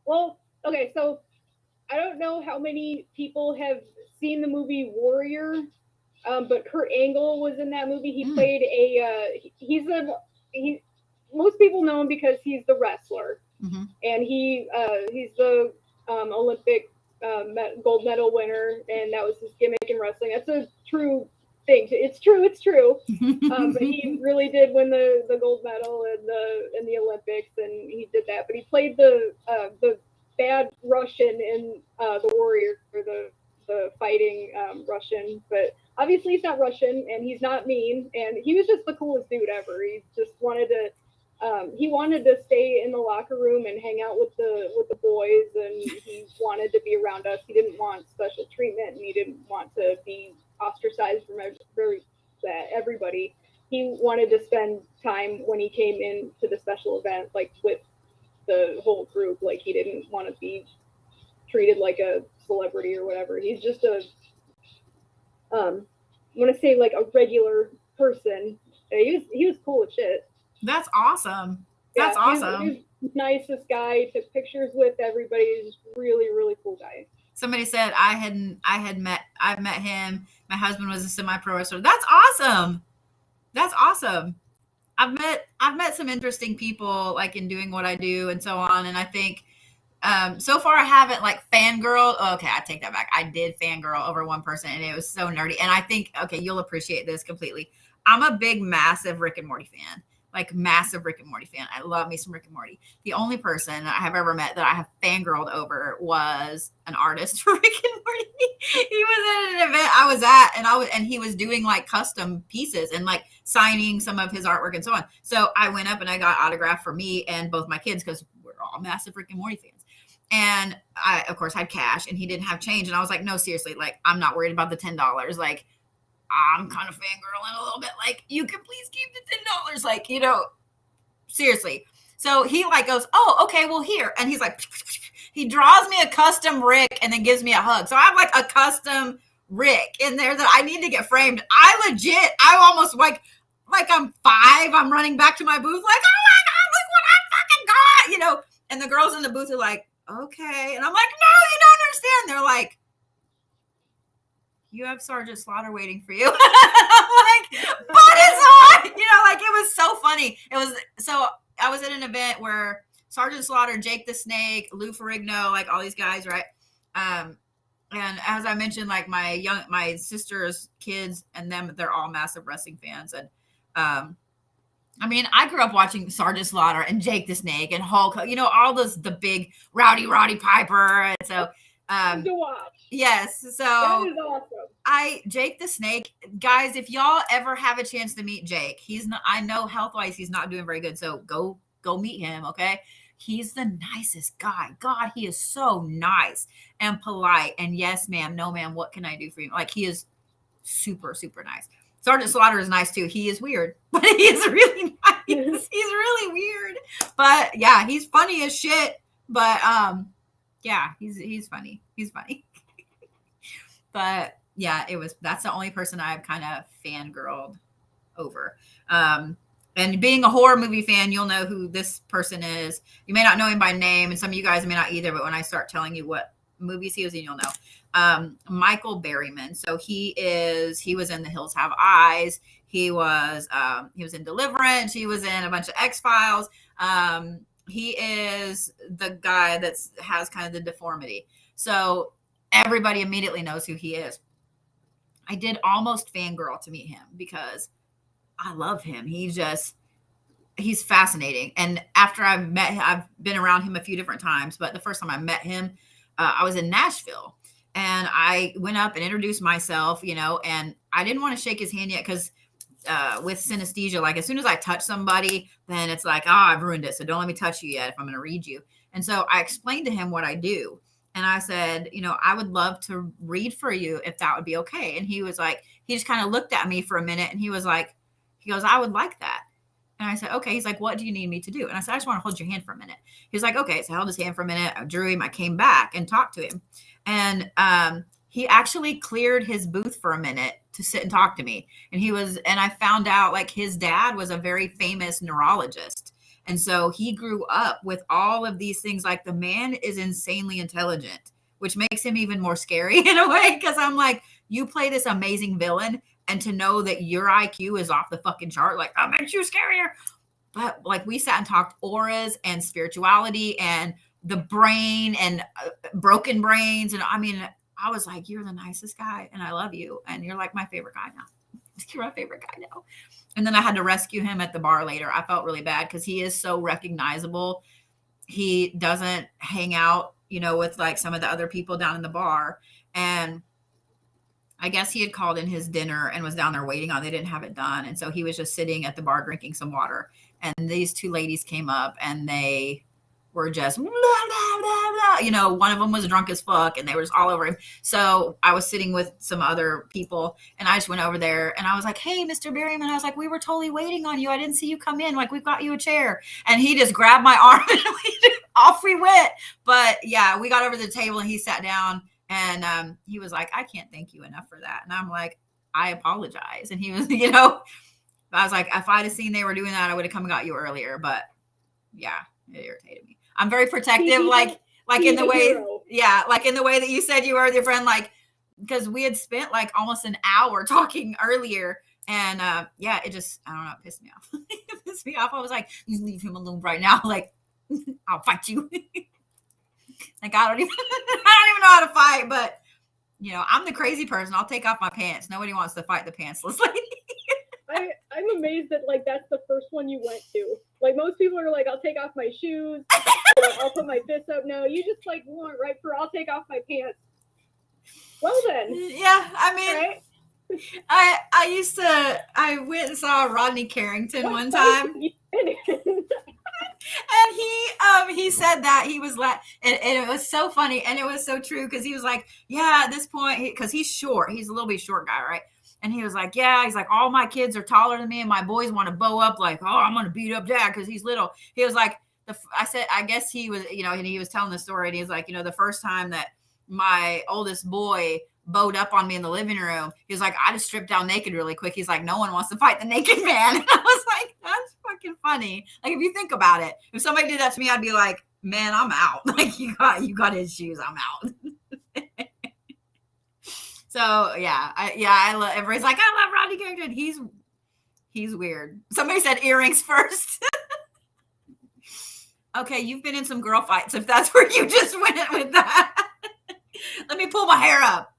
Well, okay, so I don't know how many people have seen the movie Warrior, but Kurt Angle was in that movie. He played he. Most people know him because he's the wrestler, and he's the Olympic gold medal winner, and that was his gimmick in wrestling. That's a true thing. It's true. It's true. But he really did win the gold medal in the Olympics, and he did that. But he played the bad Russian in the Warrior, or the fighting Russian. But obviously he's not Russian, and he's not mean, and he was just the coolest dude ever. He just wanted to. He wanted to stay in the locker room and hang out with the boys, and he wanted to be around us. He didn't want special treatment, and he didn't want to be ostracized from everybody. He wanted to spend time when he came into the special event, like with the whole group. Like, he didn't want to be treated like a celebrity or whatever. He's just I want to say like a regular person. He was cool as shit. That's awesome. That's awesome. He's the nicest guy. Took pictures with everybody. He's really, really cool guy. Somebody said I've met him. My husband was a semi-pro wrestler. That's awesome. That's awesome. I've met some interesting people, like, in doing what I do and so on. And I think so far I haven't like fangirl. Okay, I take that back. I did fangirl over one person, and it was so nerdy. And I think, okay, you'll appreciate this completely. I'm a big, massive Rick and Morty fan. Like, massive Rick and Morty fan. I love me some Rick and Morty. The only person I have ever met that I have fangirled over was an artist for Rick and Morty. He was at an event I was at, and he was doing like custom pieces and like signing some of his artwork and so on. So I went up and I got autographed for me and both my kids, because we're all massive Rick and Morty fans. And I, of course, had cash, and he didn't have change. And I was like, no, seriously, like, I'm not worried about the $10. Like, I'm kind of fangirling a little bit. Like, you can please keep the $10. Like, seriously. So he like goes, oh, okay, well, here. And he's like, he draws me a custom Rick and then gives me a hug. So I have like a custom Rick in there that I need to get framed. I almost like I'm 5. I'm running back to my booth like, oh my God, look what I fucking got, And the girls in the booth are like, okay. And I'm like, no, you don't understand. They're like, you have Sergeant Slaughter waiting for you. I'm like, but it's on. Like, it was so funny. So I was at an event where Sergeant Slaughter, Jake the Snake, Lou Ferrigno, like all these guys, right? And as I mentioned, like my sister's kids and them, they're all massive wrestling fans. And I mean, I grew up watching Sergeant Slaughter and Jake the Snake and Hulk, all the big Roddy Piper. And so, to watch. Yes. So that is awesome. Jake the Snake, guys, if y'all ever have a chance to meet Jake, I know health-wise he's not doing very good. So go meet him. Okay. He's the nicest guy. God, he is so nice and polite. And yes, ma'am, no, ma'am, what can I do for you? Like, he is super, super nice. Sergeant Slaughter is nice too. He is weird, but he is really nice. He's really weird, but yeah, he's funny as shit. But yeah, he's funny. He's funny. But yeah, that's the only person I've kind of fangirled over. And being a horror movie fan, you'll know who this person is. You may not know him by name, and some of you guys may not either, but when I start telling you what movies he was in, you'll know. Michael Berryman. So he was in The Hills Have Eyes. He was in Deliverance. He was in a bunch of X-Files. He is the guy that has kind of the deformity. So everybody immediately knows who he is. I did almost fangirl to meet him because I love him. He's fascinating. And after I've been around him a few different times, but the first time I met him, I was in Nashville, and I went up and introduced myself, and I didn't want to shake his hand yet because with synesthesia, like, as soon as I touch somebody, then it's like, oh, I've ruined it. So don't let me touch you yet if I'm going to read you. And so I explained to him what I do. And I said, you know, I would love to read for you if that would be okay. And he was like, he just kind of looked at me for a minute and he was like, he goes, I would like that. And I said, okay. He's like, what do you need me to do? And I said, I just want to hold your hand for a minute. He was like, okay. So I held his hand for a minute. I drew him. I came back and talked to him. And he actually cleared his booth for a minute to sit and talk to me. And I found out like his dad was a very famous neurologist. And so he grew up with all of these things. Like the man is insanely intelligent, which makes him even more scary in a way. Cause I'm like, you play this amazing villain, and to know that your IQ is off the fucking chart, like that makes you scarier. But like we sat and talked auras and spirituality and the brain and broken brains. And I mean, I was like, you're the nicest guy and I love you. And you're like my favorite guy now. You're my favorite guy now. And then I had to rescue him at the bar later. I felt really bad because he is so recognizable. He doesn't hang out, you know, with like some of the other people down in the bar. And I guess he had called in his dinner and was down there waiting on. They didn't have it done. And so he was just sitting at the bar drinking some water. And these two ladies came up and they were just, blah, blah, blah, blah. You know, one of them was drunk as fuck and they were just all over him. So I was sitting with some other people and I just went over there and I was like, hey, Mr. Berryman. I was like, we were totally waiting on you. I didn't see you come in. Like, we've got you a chair. And he just grabbed my arm and off we went. But yeah, we got over to the table and he sat down. And he was like, I can't thank you enough for that. And I'm like, I apologize. And he was, you know, I was like, if I'd have seen they were doing that, I would have come and got you earlier. But yeah, it irritated me. I'm very protective, like in the way, yeah, like in the way that you said you were with your friend, like, because we had spent like almost an hour talking earlier. And yeah, it just, I don't know, it pissed me off. It pissed me off. I was like, you leave him alone right now. Like, I'll fight you. Like, I don't even know how to fight, but you know, I'm the crazy person. I'll take off my pants. Nobody wants to fight the pantsless lady. I'm amazed that like that's the first one you went to. Like most people are like, I'll take off my shoes, I'll put my fists up. No, you just like went right for I'll take off my pants. Well then. Yeah, I mean, right? I went and saw Rodney Carrington one time. And he said that he was like, and it was so funny and it was so true because he was like, yeah, at this point, because he's short, he's a little bit short guy, right? And he was like, yeah, he's like, all my kids are taller than me and my boys want to bow up like, oh, I'm gonna beat up dad because he's little. He was like, I said, I guess he was, you know, and he was telling the story and he was like, you know, the first time that my oldest boy bowed up on me in the living room, he was like, I just stripped down naked really quick. He's like, no one wants to fight the naked man. And I was like, that's fucking funny. Like, if you think about it, if somebody did that to me, I'd be like, man, I'm out. Like, you got his shoes, I'm out. So yeah, I love, everybody's like, I love Rodney Carrington. He's weird. Somebody said earrings first. Okay, you've been in some girl fights if that's where you just went with that. Let me pull my hair up.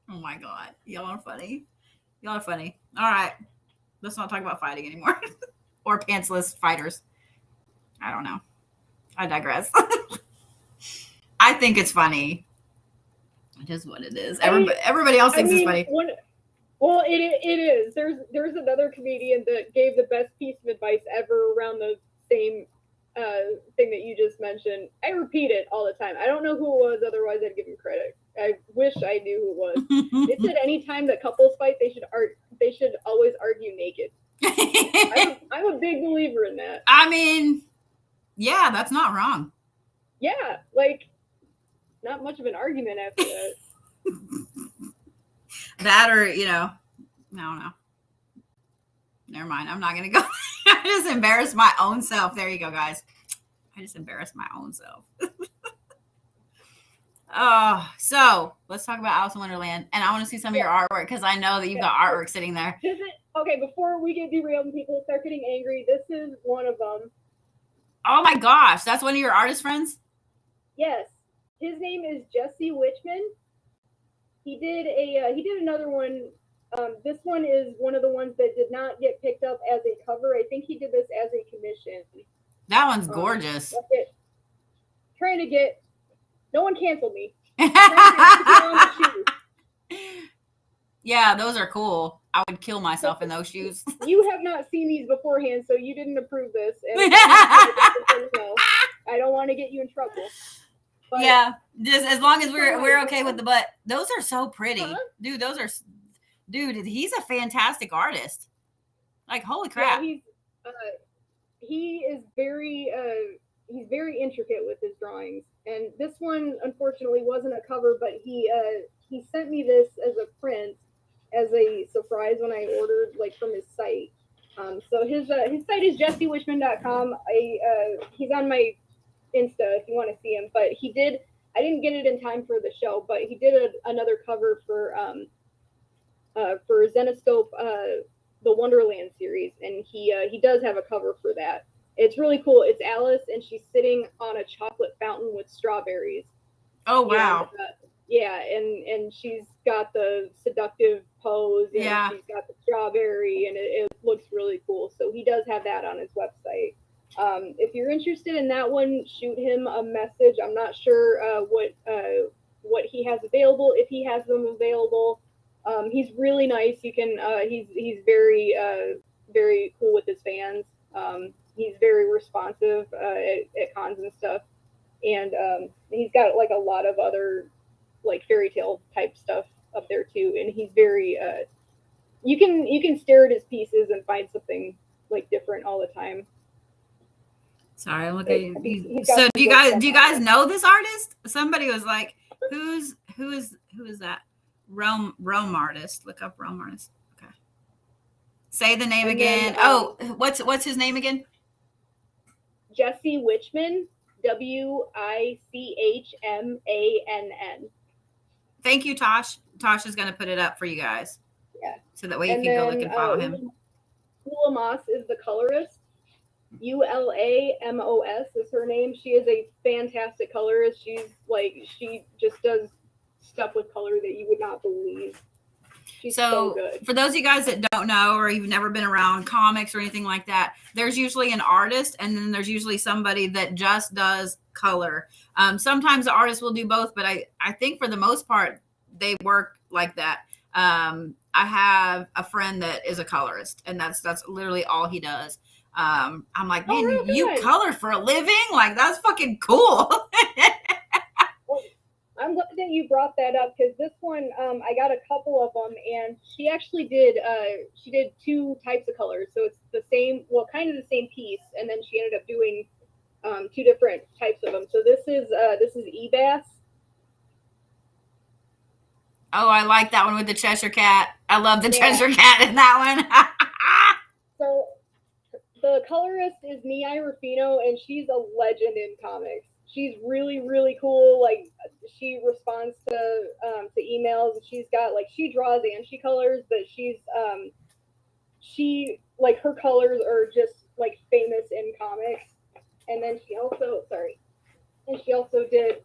Oh my God. Y'all are funny. Y'all are funny. All right. Let's not talk about fighting anymore. Or pantsless fighters. I don't know. I digress. I think it's funny. It is what it is. Everybody else thinks it's funny. Well, it is. There's another comedian that gave the best piece of advice ever around the same thing that you just mentioned. I repeat it all the time. I don't know who it was, otherwise I'd give him credit. I wish I knew who it was. It said anytime that couples fight, they should always argue naked. I'm a big believer in that. I mean, yeah, that's not wrong. Yeah, like not much of an argument after that. That, or you know, I don't know. Never mind. I'm not gonna go. I just embarrassed my own self. There you go, guys. I just embarrassed my own self. So let's talk about Alice in Wonderland, and I want to see some of your artwork because I know that you've got artwork sitting there. Okay, before we get derailed and people start getting angry, this is one of them. Oh my gosh, that's one of your artist friends? Yes, his name is Jesse Wichman. He did another one. This one is one of the ones that did not get picked up as a cover. I think he did this as a commission. That one's gorgeous. Trying to get, no one canceled me. Yeah, those are cool. I would kill myself in those shoes. You have not seen these beforehand, so you didn't approve this. And I don't want to get you in trouble. But yeah, just as long as we're okay with the butt. Those are so pretty, dude. Dude. He's a fantastic artist. Like, holy crap. Yeah, he is very he's very intricate with his drawings, and this one unfortunately wasn't a cover, but he sent me this as a print as a surprise when I ordered like from his site. So his site is jessewishman.com. He's on my Insta if you want to see him, but I didn't get it in time for the show, but he did another cover for Zenoscope, the Wonderland series, and he does have a cover for that. It's really cool. It's Alice, and she's sitting on a chocolate fountain with strawberries. Oh wow! And, and she's got the seductive pose, and yeah. she's got the strawberry, and it looks really cool. So he does have that on his website. If you're interested in that one, shoot him a message. I'm not sure what he has available, if he has them available. He's really nice. You can he's very very cool with his fans. He's very responsive at cons and stuff, and he's got like a lot of other like fairy tale type stuff up there too. And he's very you can stare at his pieces and find something like different all the time. Sorry, I'm looking at you. So do you guys know this artist? Somebody was like, who is that? Rome artist. Look up Rome artist. Okay. Say the name again. Then, what's his name again? Jesse Wichmann. Wichmann. Thank you, Tosh. Tosh is going to put it up for you guys. Yeah. So that way you can go look and follow him. Ulamos is the colorist. Ulamos is her name. She is a fantastic colorist. She just does stuff with color that you would not believe. She's so good. For those of you guys that don't know, or you've never been around comics or anything like that, there's usually an artist, and then there's usually somebody that just does color. Sometimes the artist will do both, but I think for the most part, they work like that. I have a friend that is a colorist, and that's literally all he does. I'm like, man, you color for a living? Like, that's fucking cool. I'm glad that you brought that up, because this one, I got a couple of them, and she actually did two types of colors. So it's the same, well, kind of the same piece, and then she ended up doing two different types of them. So this is Ebass. Oh, I like that one with the Cheshire Cat. I love the Cheshire Cat in that one. So the colorist is Nia Rufino, and she's a legend in comics. She's really, really cool. Like, she responds to emails. She's got, like, she draws and she colors, but she like, her colors are just like famous in comics. And then she also did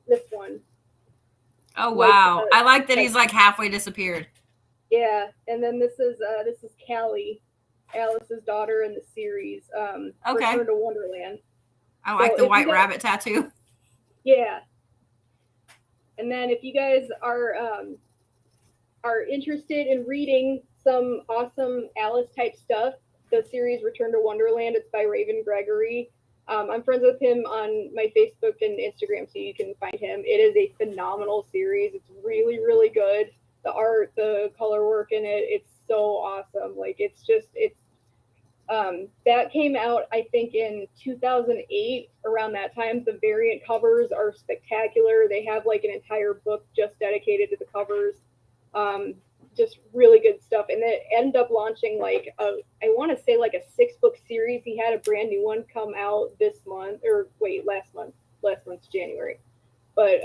this one. Oh wow! I like that he's like halfway disappeared. Yeah, and then this is Callie, Alice's daughter in the series. Return to Wonderland. I like the white rabbit tattoo. Yeah. And then if you guys are interested in reading some awesome Alice type stuff, the series Return to Wonderland, it's by Raven Gregory. I'm friends with him on my Facebook and Instagram, so you can find him. It is a phenomenal series. It's really, really good. The art, the color work in it, it's so awesome. Like, that came out, I think, in 2008. Around that time, the variant covers are spectacular. They have like an entire book just dedicated to the covers. Just really good stuff. And it ended up launching like I want to say like a 6-book series. He had a brand new one come out last month's January. But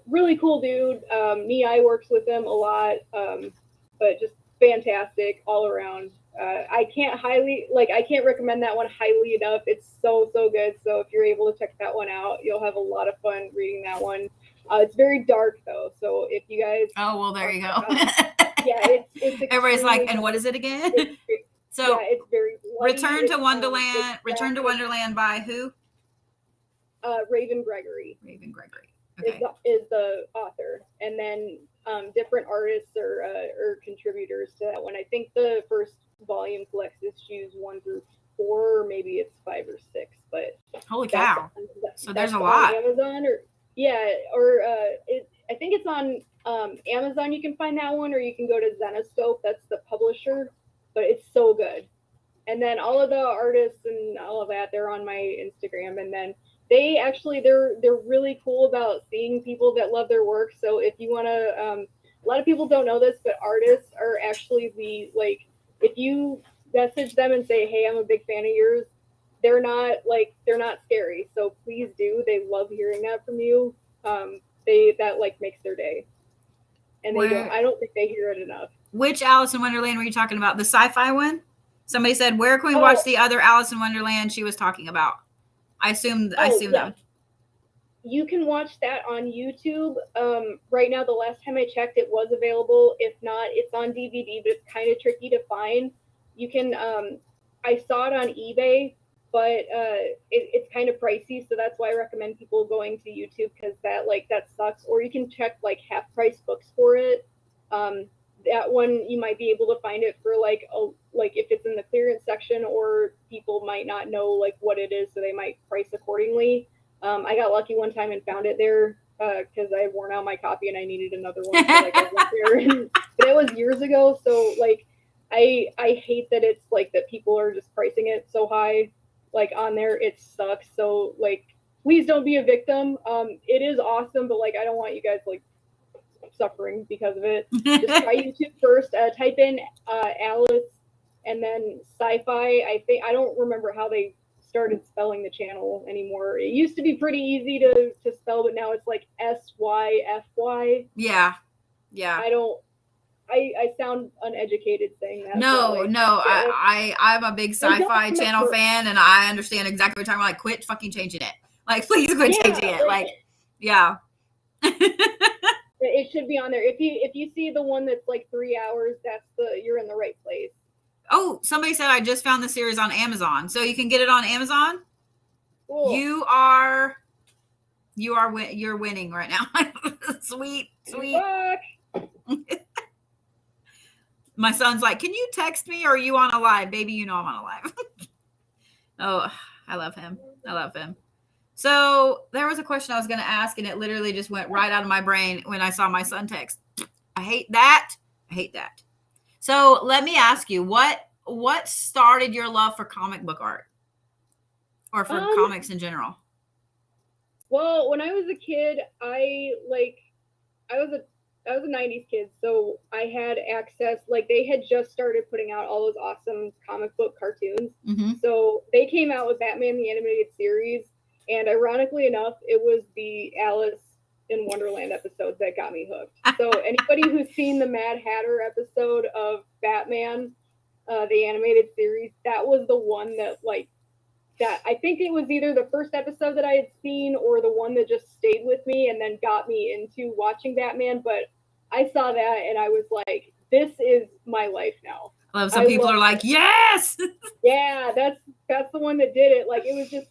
really cool dude. Nia works with him a lot. But just fantastic all around. I can't recommend that one highly enough. It's so good. So if you're able to check that one out, you'll have a lot of fun reading that one. It's very dark though, so if you guys there you go. Yeah, it's everybody's like, and what is it again? It's very bloody. Return to Wonderland by who? Raven Gregory. Okay. Is the author, and then different artists or contributors to that one. I think the first volume collects issues 1 through 4, or maybe it's 5 or 6. But holy cow! So there's a lot. Amazon Yeah, or I think it's on Amazon. You can find that one, or you can go to Zenoscope. That's the publisher, but it's so good. And then all of the artists and all of that, they're on my Instagram. And then they're really cool about seeing people that love their work. So if you want to, a lot of people don't know this, but artists are actually if you message them and say, hey, I'm a big fan of yours, they're not scary. So please do. They love hearing that from you. That makes their day. And I don't think they hear it enough. Which Alice in Wonderland were you talking about? The sci-fi one? Somebody said, where can we watch the other Alice in Wonderland she was talking about? I assume that. You can watch that on YouTube. Right now, the last time I checked, it was available. If not, it's on DVD, but it's kind of tricky to find. You can, I saw it on eBay, but it's kind of pricey, so that's why I recommend people going to YouTube, because that sucks. Or you can check half price books for it. That one you might be able to find it for if it's in the clearance section, or people might not know what it is, so they might price accordingly. I got lucky one time and found it there because I had worn out my copy and I needed another one. So, I went there, but it was years ago. So I hate that it's that people are just pricing it so high on there. It sucks. So please don't be a victim. It is awesome, but I don't want you guys suffering because of it. Just try YouTube first. Type in Alice and then sci-fi. I don't remember how they started spelling the channel anymore. It used to be pretty easy to spell, but now it's SYFY. Yeah. I sound uneducated saying that. No. I'm a big sci-fi channel fan, and I understand exactly what you're talking about. Quit fucking changing it. Please quit changing it. Yeah. It should be on there. If you see the one that's 3 hours, you're in the right place. Oh, somebody said I just found the series on Amazon, so you can get it on Amazon. Cool. You're winning right now. Sweet. My son's like, can you text me, or are you on a live? Baby, you know I'm on a live. Oh, I love him. So there was a question I was going to ask, and it literally just went right out of my brain when I saw my son text. I hate that. So let me ask you, what started your love for comic book art, or for comics in general? Well, when I was a kid, I was a 90s kid, so I had access. They had just started putting out all those awesome comic book cartoons. Mm-hmm. So they came out with Batman the Animated Series, and ironically enough, it was the Alice in Wonderland episode that got me hooked. So anybody who's seen the Mad Hatter episode of Batman, the animated series, that was the one that I think it was either the first episode that I had seen or the one that just stayed with me and then got me into watching Batman. But I saw that and I was like, this is my life now. Some people are like, yes. Yeah, that's the one that did it. It was just,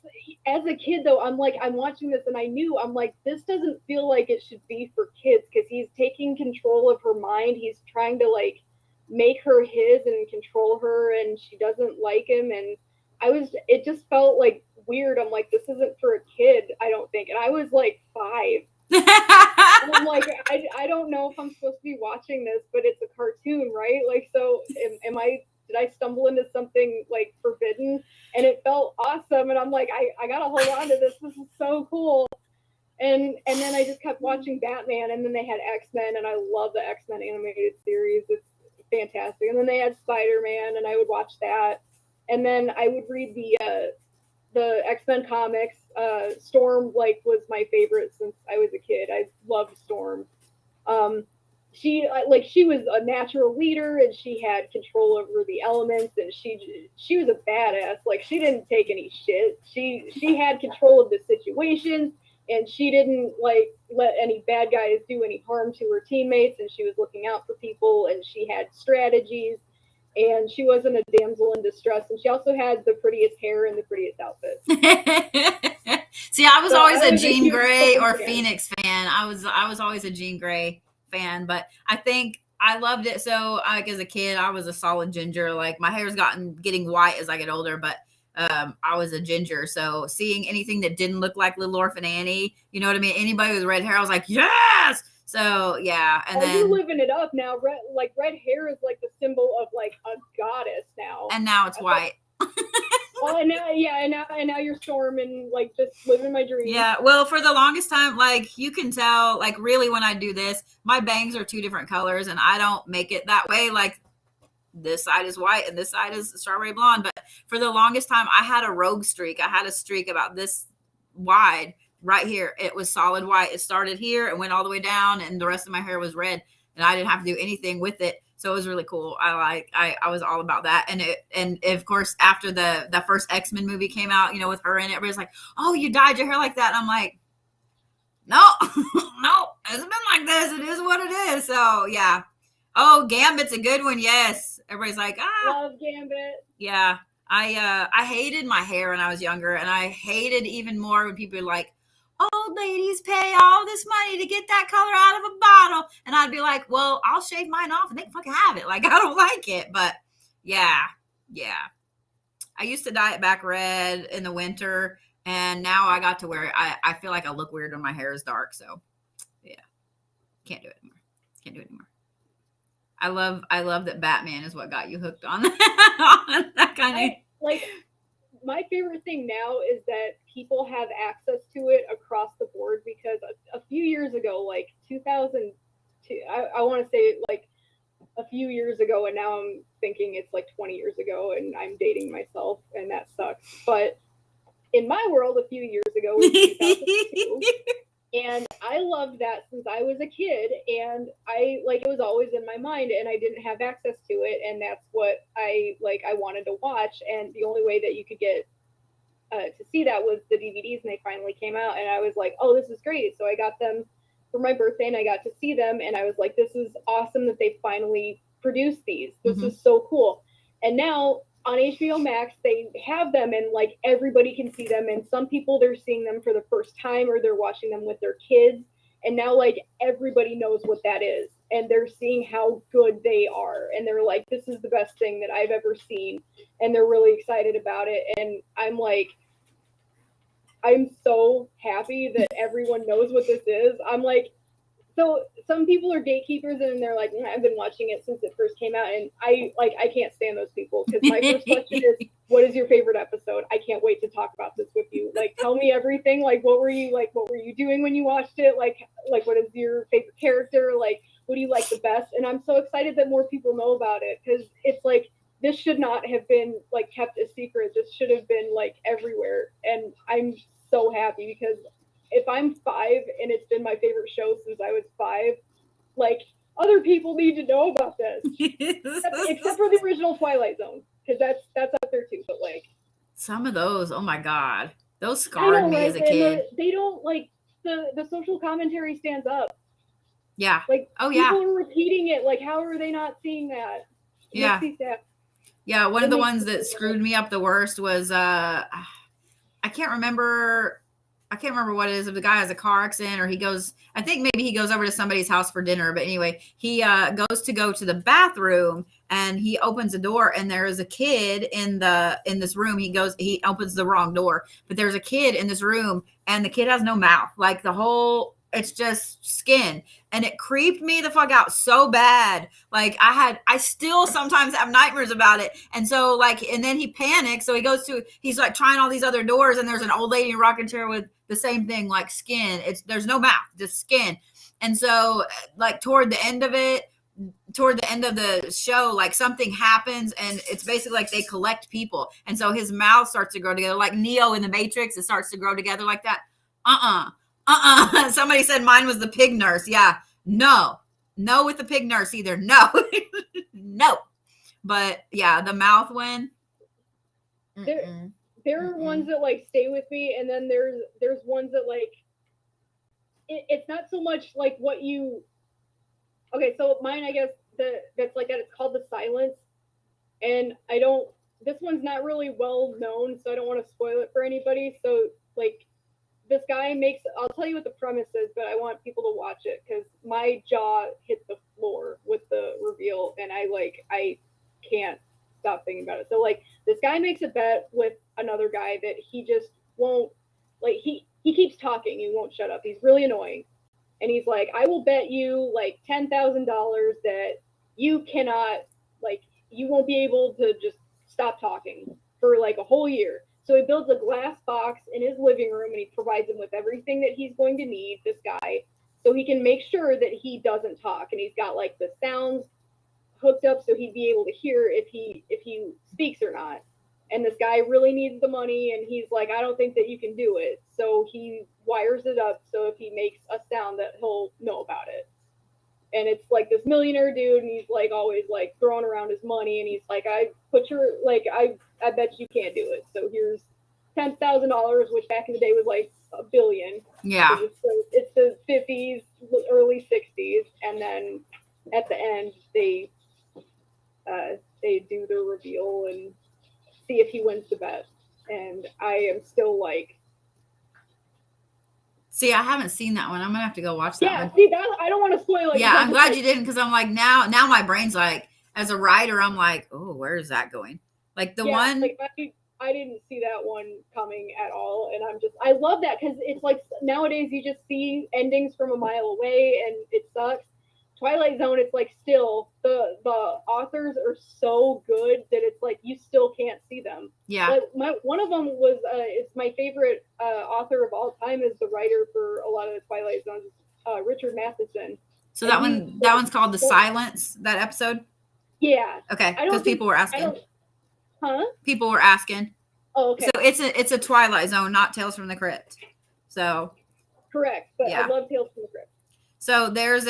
as a kid though, I'm watching this and I'm like, this doesn't feel like it should be for kids, because he's taking control of her mind. He's trying to make her his and control her, and she doesn't like him. And it just felt weird. I'm like, this isn't for a kid, I don't think. And I was 5. And I'm like, I don't know if I'm supposed to be watching this, but it's a cartoon, right? So did I stumble into something forbidden? And it felt awesome. And I'm like, I gotta hold on to this. This is so cool. And then I just kept watching Batman, and then they had X-Men, and I love the X-Men animated series. It's fantastic. And then they had Spider-Man, and I would watch that. And then I would read the X-Men comics. Storm was my favorite since I was a kid. I loved Storm. She was a natural leader, and she had control over the elements, and she was a badass. She didn't take any shit. She had control of the situation, and she didn't let any bad guys do any harm to her teammates, and she was looking out for people, and she had strategies. And she wasn't a damsel in distress, and she also had the prettiest hair and the prettiest outfit. See, I was always a Jean Grey or Phoenix fan. I was always a Jean Grey fan, but I think I loved it. So as a kid, I was a solid ginger. My hair's getting white as I get older, but I was a ginger. So seeing anything that didn't look like Little Orphan Annie, you know what I mean? Anybody with red hair, I was like, yes. So yeah, and then you're living it up now. Red hair is like the symbol of like a goddess now. And now it's white. Oh, and now you're storming, like just living my dream. Yeah, well, for the longest time, like you can tell, like really when I do this, my bangs are two different colors, and I don't make it that way. Like this side is white and this side is strawberry blonde. But for the longest time, I had a rogue streak. I had a streak about this wide right here. It was solid white. It started here and went all the way down, and the rest of my hair was red, and I didn't have to do anything with it. So it was really cool. I was all about that. And of course, after the first X-Men movie came out, you know, with her in it, everybody's like, oh, you dyed your hair like that. And I'm like, no, no, it's been like this. It is what it is. So yeah. Oh, Gambit's a good one. Yes. Everybody's like, love Gambit. Yeah. I hated my hair when I was younger, and I hated even more when people were like, old ladies pay all this money to get that color out of a bottle. And I'd be like, well, I'll shave mine off and they can fucking have it. Like, I don't like it. But yeah. I used to dye it back red in the winter, and now I got to where I feel like I look weird when my hair is dark. So yeah, can't do it anymore. I love that Batman is what got you hooked on that kind of. Like, my favorite thing now is that people have access to it across the board, because a few years ago, like 2002, I want to say like a few years ago, and now I'm thinking it's like 20 years ago, and I'm dating myself, and that sucks. But in my world, a few years ago was 2002. And I loved that since I was a kid, and it was always in my mind, and I didn't have access to it, and that's what I wanted to watch. And the only way that you could get to see that was the DVDs, and they finally came out, and I was like, oh, this is great. So I got them for my birthday, and I got to see them, and I was like, this is awesome that they finally produced these. This is so cool. And now on HBO Max, they have them, and like everybody can see them, and some people, they're seeing them for the first time, or they're watching them with their kids, and now like everybody knows what that is, and they're seeing how good they are, and they're like, this is the best thing that I've ever seen, and they're really excited about it. And I'm like, I'm so happy that everyone knows what this is. I'm like, so some people are gatekeepers, and they're like, I've been watching it since it first came out, and I can't stand those people, because my first question is, what is your favorite episode? I can't wait to talk about this with you. Like, tell me everything. Like, what were you doing when you watched it? Like what is your favorite character? Like, what do you like the best? And I'm so excited that more people know about it, because it's like, this should not have been like kept a secret. This should have been like everywhere, and I'm so happy, because if I'm 5 and it's been my favorite show since I was 5, like, other people need to know about this. except for the original Twilight Zone, because that's up there too. But like some of those, oh my god, those scarred me as a kid. They don't like the social commentary stands up. Yeah. Like, oh yeah, people are repeating it. Like, how are they not seeing that? Yeah. Yeah. One of the ones that screwed me up the worst was I can't remember what it is. If the guy has a car accident, or I think maybe he goes over to somebody's house for dinner. But anyway, he goes to the bathroom, and he opens a door, and there is a kid in this room. He opens the wrong door, but there's a kid in this room, and the kid has no mouth. Like it's just skin. And it creeped me the fuck out so bad. Like I still sometimes have nightmares about it. And so like, and then he panics. So he's like trying all these other doors, and there's an old lady in a rocking chair with the same thing, like skin. There's no mouth, just skin. And so like toward the end of the show, like something happens, and it's basically like they collect people. And so his mouth starts to grow together, like Neo in the Matrix. It starts to grow together like that. Somebody said mine was the pig nurse. Yeah. No with the pig nurse either. No. No. But yeah, the mouth one. There are ones that like stay with me, and then there's ones that like it's not so much like what you. Okay, so mine, I guess that's like that. It's called The Silence, and this one's not really well known, so I don't want to spoil it for anybody. So like, this guy I'll tell you what the premise is, but I want people to watch it, because my jaw hit the floor with the reveal, and I can't stop thinking about it. So like this guy makes a bet with another guy that he just won't, like he keeps talking, he won't shut up. He's really annoying. And he's like, I will bet you like $10,000 that you cannot, like, you won't be able to just stop talking for like a whole year. So he builds a glass box in his living room and he provides him with everything that he's going to need, this guy, so he can make sure that he doesn't talk. And he's got like the sounds hooked up so he'd be able to hear if he speaks or not. And this guy really needs the money, and he's like, I don't think that you can do it. So he wires it up so if he makes a sound that he'll know about it. And it's like this millionaire dude, and he's like always like throwing around his money, and he's like, I bet you can't do it. So here's $10,000, which back in the day was like $1 billion. Yeah. So it's the 50s, early 60s, and then at the end they do the reveal and see if he wins the bet. And I am still like, see, I haven't seen that one. I'm gonna have to go watch that one. See, that I don't want to spoil it. Yeah, I'm glad you didn't, because I'm like, now my brain's like, as a writer, I'm like, oh, where is that going? Like the one, like I didn't see that one coming at all, and I love that because it's like nowadays you just see endings from a mile away, and it sucks. Twilight Zone, it's like still the authors are so good that it's like you still can't see them. Yeah. Like one of them was it's my favorite author of all time is the writer for a lot of the Twilight Zones, Richard Matheson. So that one's called The Silence, that episode? Yeah. Okay, because people were asking. Huh? People were asking. Oh, okay. So it's a Twilight Zone, not Tales from the Crypt. So. Correct, but yeah. I love Tales from the Crypt. So there's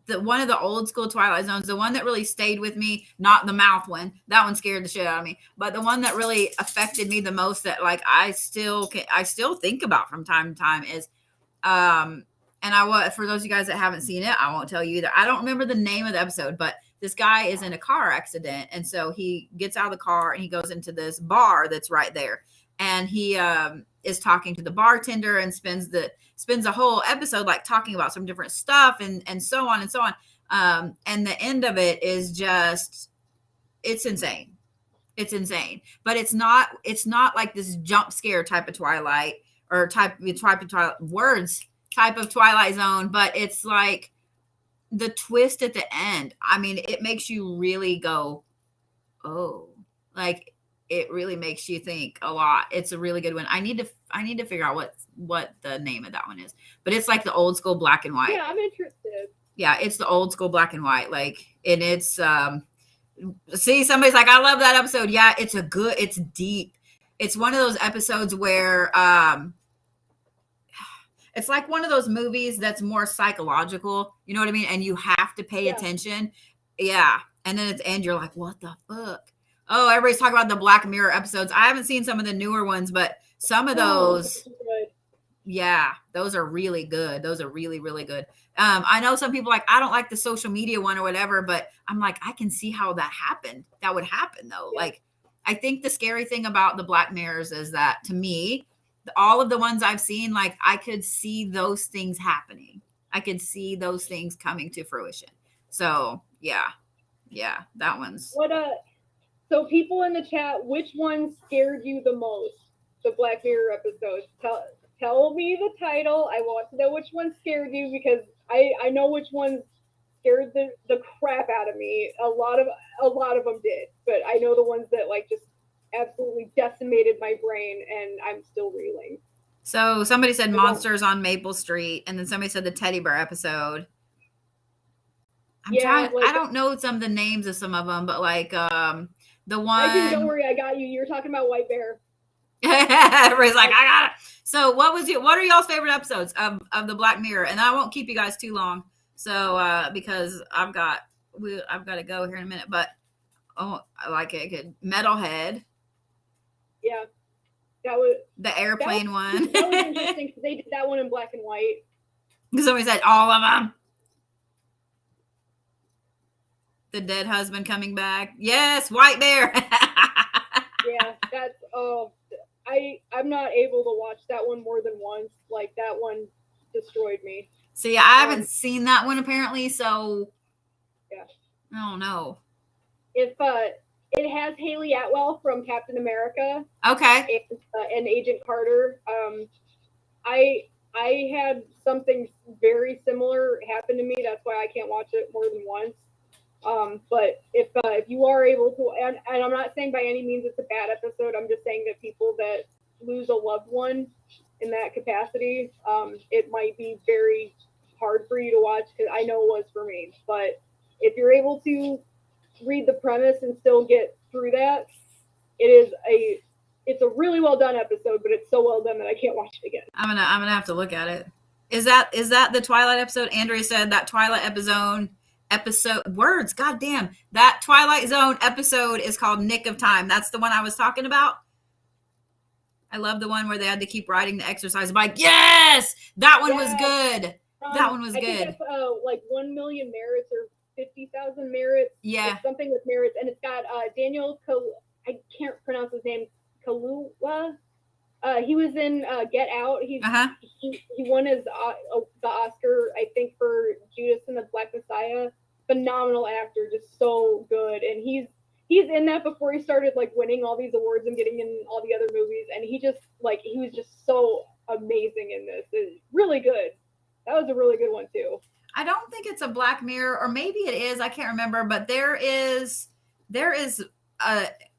one of the old school Twilight Zones, the one that really stayed with me, not the mouth one. That one scared the shit out of me. But the one that really affected me the most, that like I still think about from time to time, is and for those of you guys that haven't seen it, I won't tell you either. I don't remember the name of the episode, but this guy is in a car accident, and so he gets out of the car and he goes into this bar that's right there, and he is talking to the bartender and spends a whole episode like talking about some different stuff and so on and so on. And the end of it is just, it's insane. It's insane, but it's not like this jump scare type of Twilight or type of Twilight Zone, but it's like the twist at the end. I mean, it makes you really go, oh, like it really makes you think a lot. It's a really good one. I need to figure out what the name of that one is, but it's like the old school black and white. Yeah, I'm interested. Yeah, it's the old school black and white. like, and it's see, somebody's like, I love that episode. Yeah, it's deep. It's one of those episodes where it's like one of those movies that's more psychological, you know what I mean? And you have to pay attention. Yeah. And then at the end, you're like, what the fuck? Oh, everybody's talking about the Black Mirror episodes. I haven't seen some of the newer ones, but some of those, yeah, those are really good. Those are really, really good. I know some people like, I don't like the social media one or whatever, but I'm like, I can see how that happened. That would happen though. Yeah. Like, I think the scary thing about the Black Mirrors is that, to me, all of the ones I've seen, like I could see those things happening. I could see those things coming to fruition. So yeah, that one's. So people in the chat, which one scared you the most? The Black Mirror episodes. Tell me the title. I want to know which one scared you, because I know which ones scared the crap out of me. A lot of them did, but I know the ones that like just absolutely decimated my brain, and I'm still reeling. So somebody said Monsters on Maple Street, and then somebody said the Teddy Bear episode. I don't know some of the names of some of them, but like the one. Don't worry, I got you. You're talking about White Bear. Everybody's like, I got it. So what are y'all's favorite episodes of the Black Mirror? And I won't keep you guys too long. So because I've got to go here in a minute, but I like it. Good. Metalhead. Yeah, that was the airplane one. That was interesting because they did that one in black and white. Somebody said all of them. The dead husband coming back. Yes, White Bear. Yeah, that's I'm not able to watch that one more than once. Like that one destroyed me. See, I haven't seen that one apparently, so yeah. I don't know. if it has Haley Atwell from Captain America. Okay. And Agent Carter. I had something very similar happen to me. That's why I can't watch it more than once. But if you are able to, and I'm not saying by any means it's a bad episode. I'm just saying that people that lose a loved one in that capacity, it might be very hard for you to watch, because I know it was for me. But if you're able to read the premise and still get through that, it's a really well done episode, but it's so well done that I can't watch it again. I'm gonna have to look at it. Is that the Twilight episode? Andrea said that Twilight episode words, goddamn. That Twilight Zone episode is called Nick of Time. That's the one I was talking about. I love the one where they had to keep riding the exercise bike. Yes, that one was good. That one was I good. think that's like 1 million merits or 50,000 merits. Yeah, it's something with merits, and it's got Daniel. I can't pronounce his name. Kaluuya. He was in Get Out. He won the Oscar, I think, for Judas and the Black Messiah. Phenomenal actor, just so good. And he's in that before he started like winning all these awards and getting in all the other movies. And he was just so amazing in this. It's really good. That was a really good one too. I don't think it's a Black Mirror, or maybe it is. I can't remember, but there is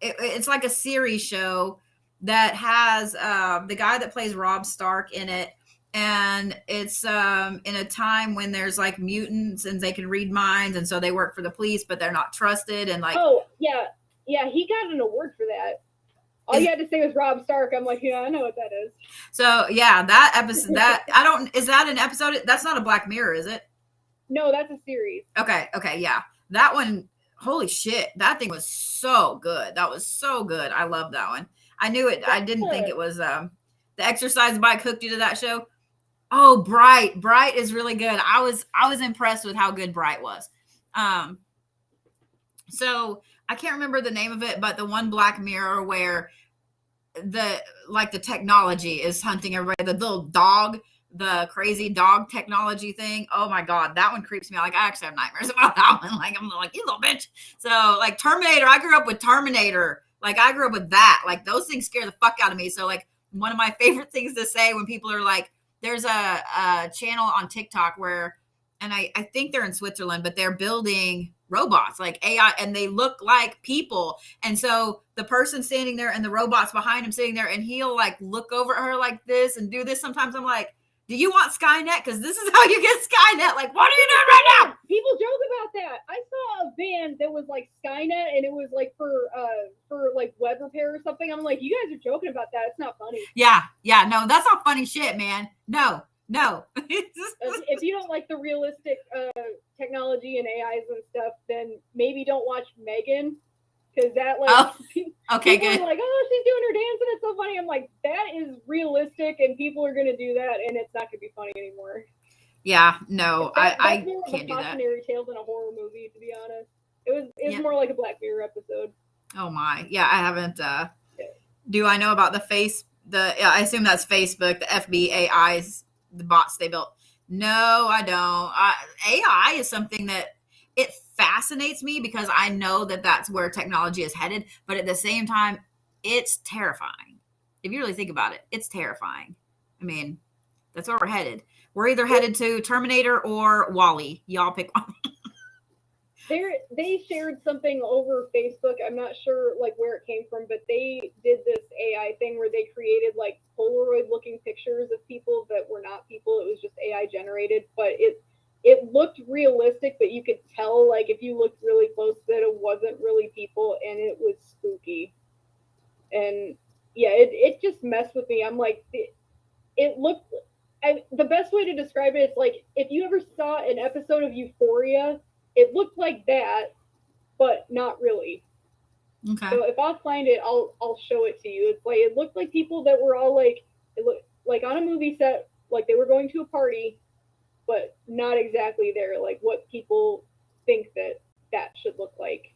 it's like a series show that has the guy that plays Rob Stark in it, and it's in a time when there's like mutants and they can read minds, and so they work for the police, but they're not trusted, and like, oh yeah, he got an award for that. All you had to say was Rob Stark. I'm like, yeah, I know what that is. So yeah, that episode, is that an episode? That's not a Black Mirror, is it? No, that's a series. Okay, yeah, that one. Holy shit, that thing was so good. That was so good. I love that one. I knew it. I didn't think it was the exercise bike hooked you to that show. Oh, Bright is really good. I was impressed with how good Bright was. So I can't remember the name of it, but the one Black Mirror where the technology is hunting everybody, the little dog, the crazy dog technology thing. Oh my God, that one creeps me out. Like, I actually have nightmares about that one. Like, I'm like, you little bitch. So like Terminator, I grew up with Terminator. Like, I grew up with that. Like, those things scare the fuck out of me. So like, one of my favorite things to say when people are like, there's a channel on TikTok where, and I think they're in Switzerland, but they're building robots like AI, and they look like people. And so the person standing there and the robot's behind him sitting there, and he'll like look over at her like this and do this. Sometimes I'm like, do you want Skynet? Because this is how you get Skynet. Like, what are you doing right now? People joke about that. I saw a van that was like Skynet, and it was like for like web repair or something. I'm like, you guys are joking about that. It's not funny. Yeah, no, that's not funny shit, man. No. If you don't like the realistic technology and AIs and stuff, then maybe don't watch Megan. Because that, like, okay, people good. are like, oh, she's doing her dance and it's so funny. I'm like, that is realistic, and people are going to do that, and it's not going to be funny anymore. Yeah, no, I More can't do of a cautionary tale than a horror movie, to be honest. It was more like a Black Mirror episode. Oh my, yeah, I haven't. Do I know about I assume that's Facebook, the FBAI's, the bots they built. No, I don't. AI is something that it fascinates me because I know that that's where technology is headed, but at the same time, it's terrifying. If you really think about it, it's terrifying. I mean, that's where we're headed. We're either headed to Terminator or WALL-E. Y'all pick one. They shared something over Facebook. I'm not sure like where it came from, but they did this AI thing where they created like Polaroid looking pictures of people that were not people. It was just AI generated, but it looked realistic, but you could tell, like, if you looked really close, that it wasn't really people, and it was spooky. And yeah, it just messed with me. I'm like, it looked. The best way to describe it is like if you ever saw an episode of Euphoria, it looked like that, but not really. Okay. So if I'll find it, I'll show it to you. It's like it looked like people that were all like, it looked like on a movie set, like they were going to a party, but not exactly there, like what people think that should look like.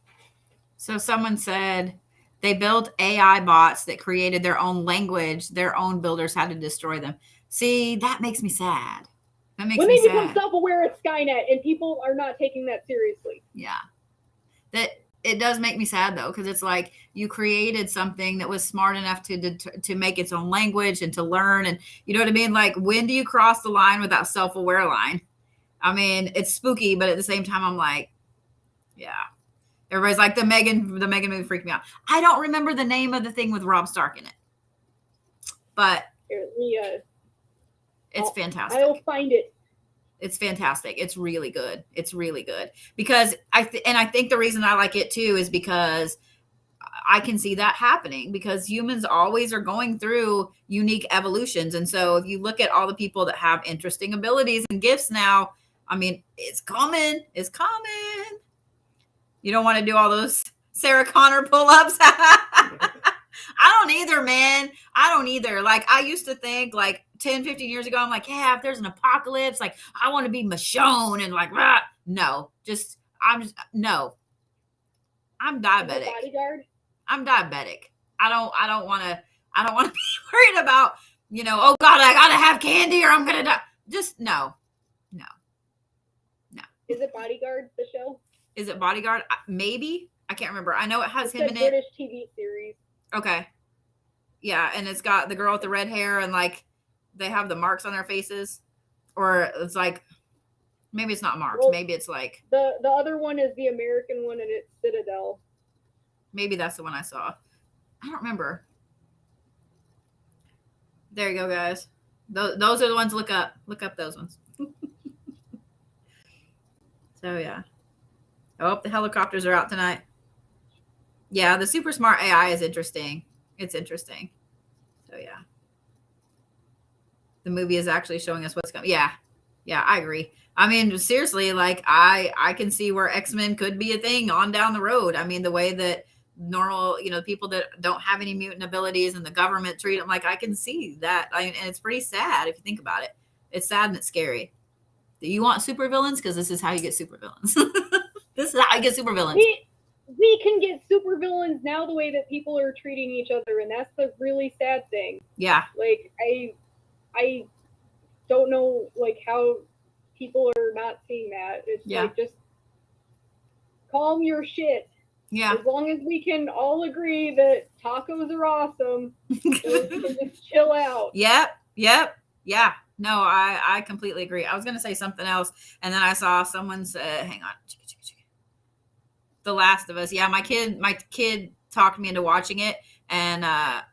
So someone said they built AI bots that created their own language. Their own builders had to destroy them. See, that makes me sad. That makes me sad. When they become self-aware of Skynet and people are not taking that seriously. Yeah. That it does make me sad though, because it's like you created something that was smart enough to make its own language and to learn, and you know what I mean. Like, when do you cross the line with that self-aware line? I mean, it's spooky, but at the same time, I'm like, yeah. Everybody's like, the Megan movie freaked me out. I don't remember the name of the thing with Rob Stark in it, but it's fantastic. I'll find it. It's fantastic. It's really good. It's really good because I think the reason I like it too is because I can see that happening, because humans always are going through unique evolutions. And so if you look at all the people that have interesting abilities and gifts now, I mean, it's coming. It's coming. You don't want to do all those Sarah Connor pull-ups. I don't either, man. I don't either. Like, I used to think like 10, 15 years ago, I'm like, yeah, if there's an apocalypse, like I want to be Michonne and like, rah. No, no. I'm diabetic. Bodyguard? I'm diabetic. I don't want to be worried about, oh God, I got to have candy or I'm going to die. Just no. Is it Bodyguard, the show? Is it Bodyguard? Maybe. I can't remember. I know it has him in it. British TV series. Okay. Yeah, and it's got the girl with the red hair and like they have the marks on their faces, or it's like maybe it's not marks. Well, maybe it's like the other one is the American one, and it's Citadel. Maybe that's the one I saw. I don't remember. There you go, guys. Those are the ones. Look up those ones. So yeah. Oh, the helicopters are out tonight. Yeah, the super smart AI is interesting. It's interesting. So yeah. The movie is actually showing us what's coming. Yeah, I agree. I mean, seriously, like I can see where X-Men could be a thing on down the road. I mean, the way that normal, people that don't have any mutant abilities and the government treat them, like I can see that. And it's pretty sad if you think about it. It's sad and it's scary. Do you want supervillains? Because this is how you get supervillains. This is how you get supervillains. We can get supervillains now the way that people are treating each other, and that's the really sad thing. Yeah. Like I don't know like how people are not seeing that. It's like, just calm your shit. Yeah. As long as we can all agree that tacos are awesome, we can just chill out. Yep. Yeah. No, I completely agree. I was going to say something else, and then I saw someone say, hang on. The Last of Us. Yeah, my kid talked me into watching it, and I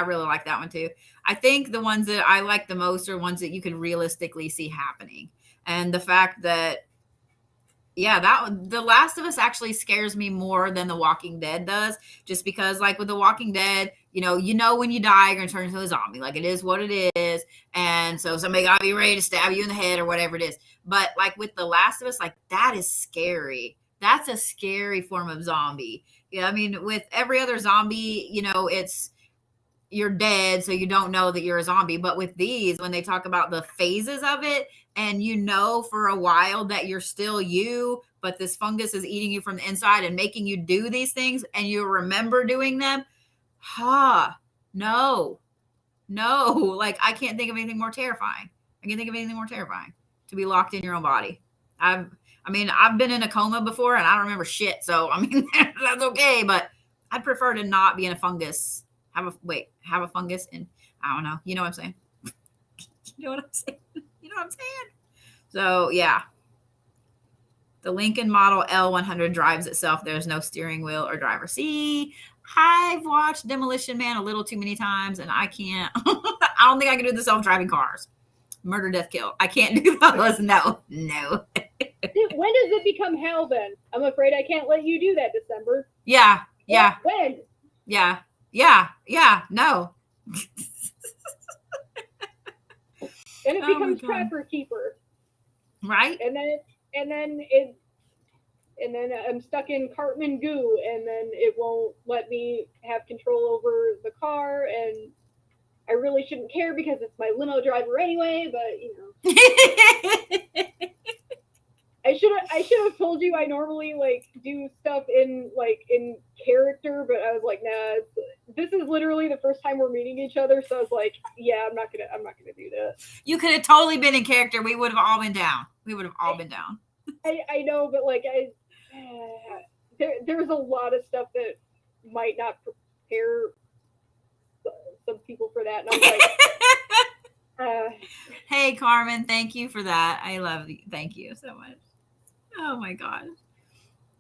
really like that one too. I think the ones that I like the most are ones that you can realistically see happening, and the fact that The Last of Us actually scares me more than The Walking Dead does, just because like with The Walking Dead, when you die, you're going to turn into a zombie. Like, it is what it is. And so somebody got to be ready to stab you in the head or whatever it is. But like with The Last of Us, like that is scary. That's a scary form of zombie. Yeah. I mean, with every other zombie, it's you're dead, so you don't know that you're a zombie. But with these, when they talk about the phases of it, and for a while that you're still you, but this fungus is eating you from the inside and making you do these things, and you remember doing them. No. Like, I can't think of anything more terrifying. To be locked in your own body. I've been in a coma before, and I don't remember shit. So, that's okay. But I'd prefer to not be in a fungus. Have a fungus in, I don't know. You know what I'm saying? You know what I'm saying? So, yeah. The Lincoln Model L100 drives itself. There's no steering wheel or driver. See, I've watched Demolition Man a little too many times, and I can't. I don't think I can do the self-driving cars. Murder, death, kill. I can't do those. No. When does it become hell then? I'm afraid I can't let you do that, December. Yeah. When? Yeah. No. Then it becomes Trapper Keeper. Right. And then I'm stuck in Cartman goo, and then it won't let me have control over the car, and I really shouldn't care because it's my limo driver anyway, but I should have told you I normally like do stuff in character, but I was like, nah, this is literally the first time we're meeting each other, so I was like, yeah, I'm not gonna do that. You could have totally been in character. We would have all been down. Been down. I know, but like there's a lot of stuff that might not prepare some people for that, and I'm like, hey, Carmen, thank you for that. I love you. Thank you so much. Oh my god.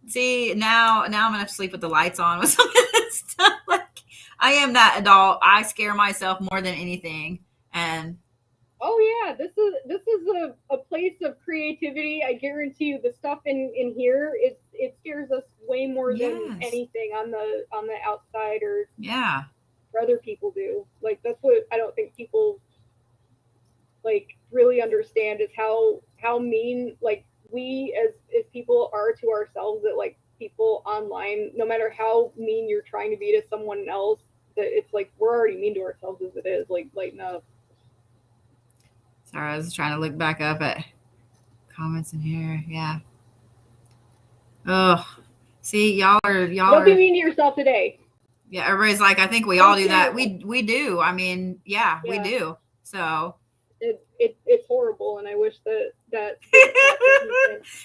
See, now I'm gonna have to sleep with the lights on with some of this stuff. Like, I am that adult. I scare myself more than anything, and oh yeah, this is a place of creativity. I guarantee you, the stuff in here it scares us way more than anything on the outside or yeah, other people do. Like that's what I don't think people like really understand is how mean like we as people are to ourselves, that like people online, no matter how mean you're trying to be to someone else, that it's like we're already mean to ourselves as it is. Like lighten up. Sorry, I was trying to look back up at comments in here. Yeah. Oh, see, y'all Don't be mean to yourself today. Yeah, everybody's like, I think we all do that. We do. I mean, yeah, we do. So it's horrible, and I wish that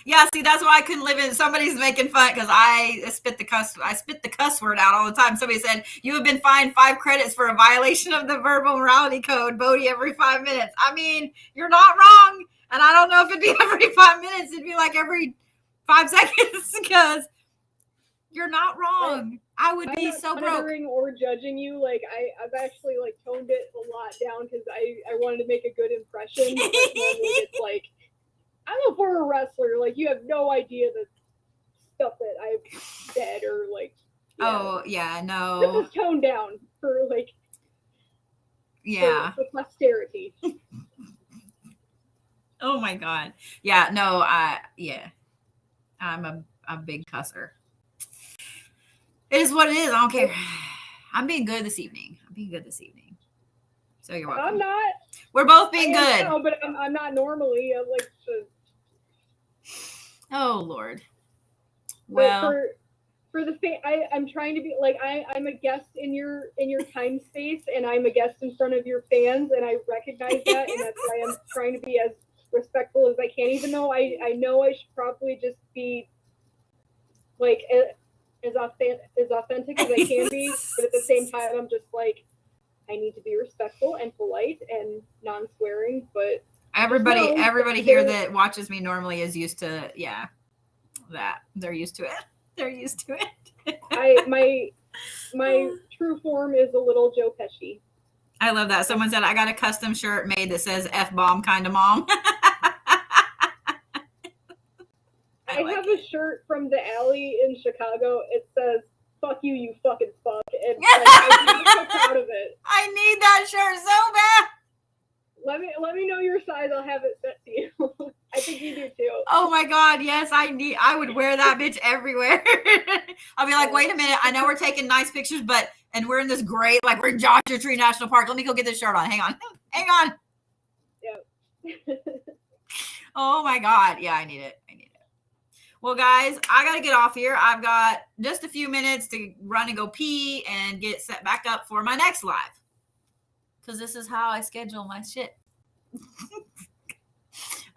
yeah, see, that's why I couldn't live in. Somebody's making fun because I spit the cuss word out all the time. Somebody said, you have been fined 5 credits for a violation of the verbal morality code, Bodhi, every 5 minutes. I mean, you're not wrong. And I don't know if it'd be every 5 minutes. It'd be like every 5 seconds because you're not wrong. I would be so broke. Or judging you. Like I've actually like toned it a lot down because I wanted to make a good impression. But it's like I'm a former wrestler. Like you have no idea the stuff that I've said or like. Yeah. Oh yeah, no. This is toned down for like. Yeah. For posterity. Oh my god. Yeah. No. I'm a big cusser. It is what it is. I don't care. I'm being good this evening. So you're welcome. I'm not. We're both being good. No, but I'm not normally. I'm like. Oh Lord. Well, for the I'm trying to be like I'm a guest in your time space, and I'm a guest in front of your fans, and I recognize that, and that's why I'm trying to be as respectful as I can, even though I know I should probably just be like as authentic as I can be, but at the same time I'm just like I need to be respectful and polite and non-swearing, but everybody here that watches me normally is used to that. They're used to it. My true form is a little Joe Pesci. I love that. Someone said I got a custom shirt made that says F-bomb kind of mom. I have a shirt from the alley in Chicago. It says "fuck you, you fucking fuck," and I'm so proud of it. I need that shirt so bad. Let me know your size. I'll have it sent to you. I think you do too. Oh my god, yes, I would wear that bitch everywhere. I'll be like, wait a minute, I know we're taking nice pictures, and we're in this great, like we're in Joshua Tree National Park. Let me go get this shirt on. Hang on. Yeah. Oh my god, yeah, I need it. Well, guys, I got to get off here. I've got just a few minutes to run and go pee and get set back up for my next live. Because this is how I schedule my shit.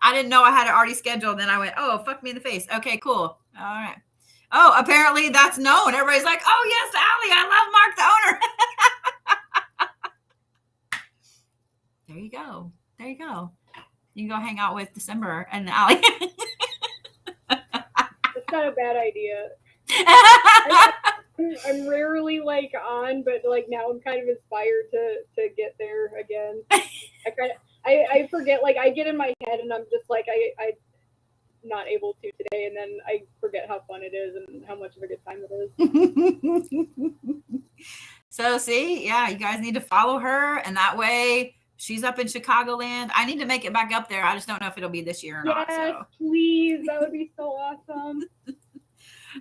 I didn't know I had it already scheduled. Then I went, oh, fuck me in the face. Okay, cool. All right. Oh, apparently that's known. Everybody's like, oh, yes, Allie, I love Mark the owner. There you go. You can go hang out with December and Allie. It's not a bad idea. I'm rarely like on, but like now I'm kind of inspired to get there again. I forget, like I get in my head and I'm just like I'm not able to today, and then I forget how fun it is and how much of a good time it is. So see, yeah, you guys need to follow her, and that way she's up in Chicagoland. I need to make it back up there. I just don't know if it'll be this year or not. Yes, please. That would be so awesome.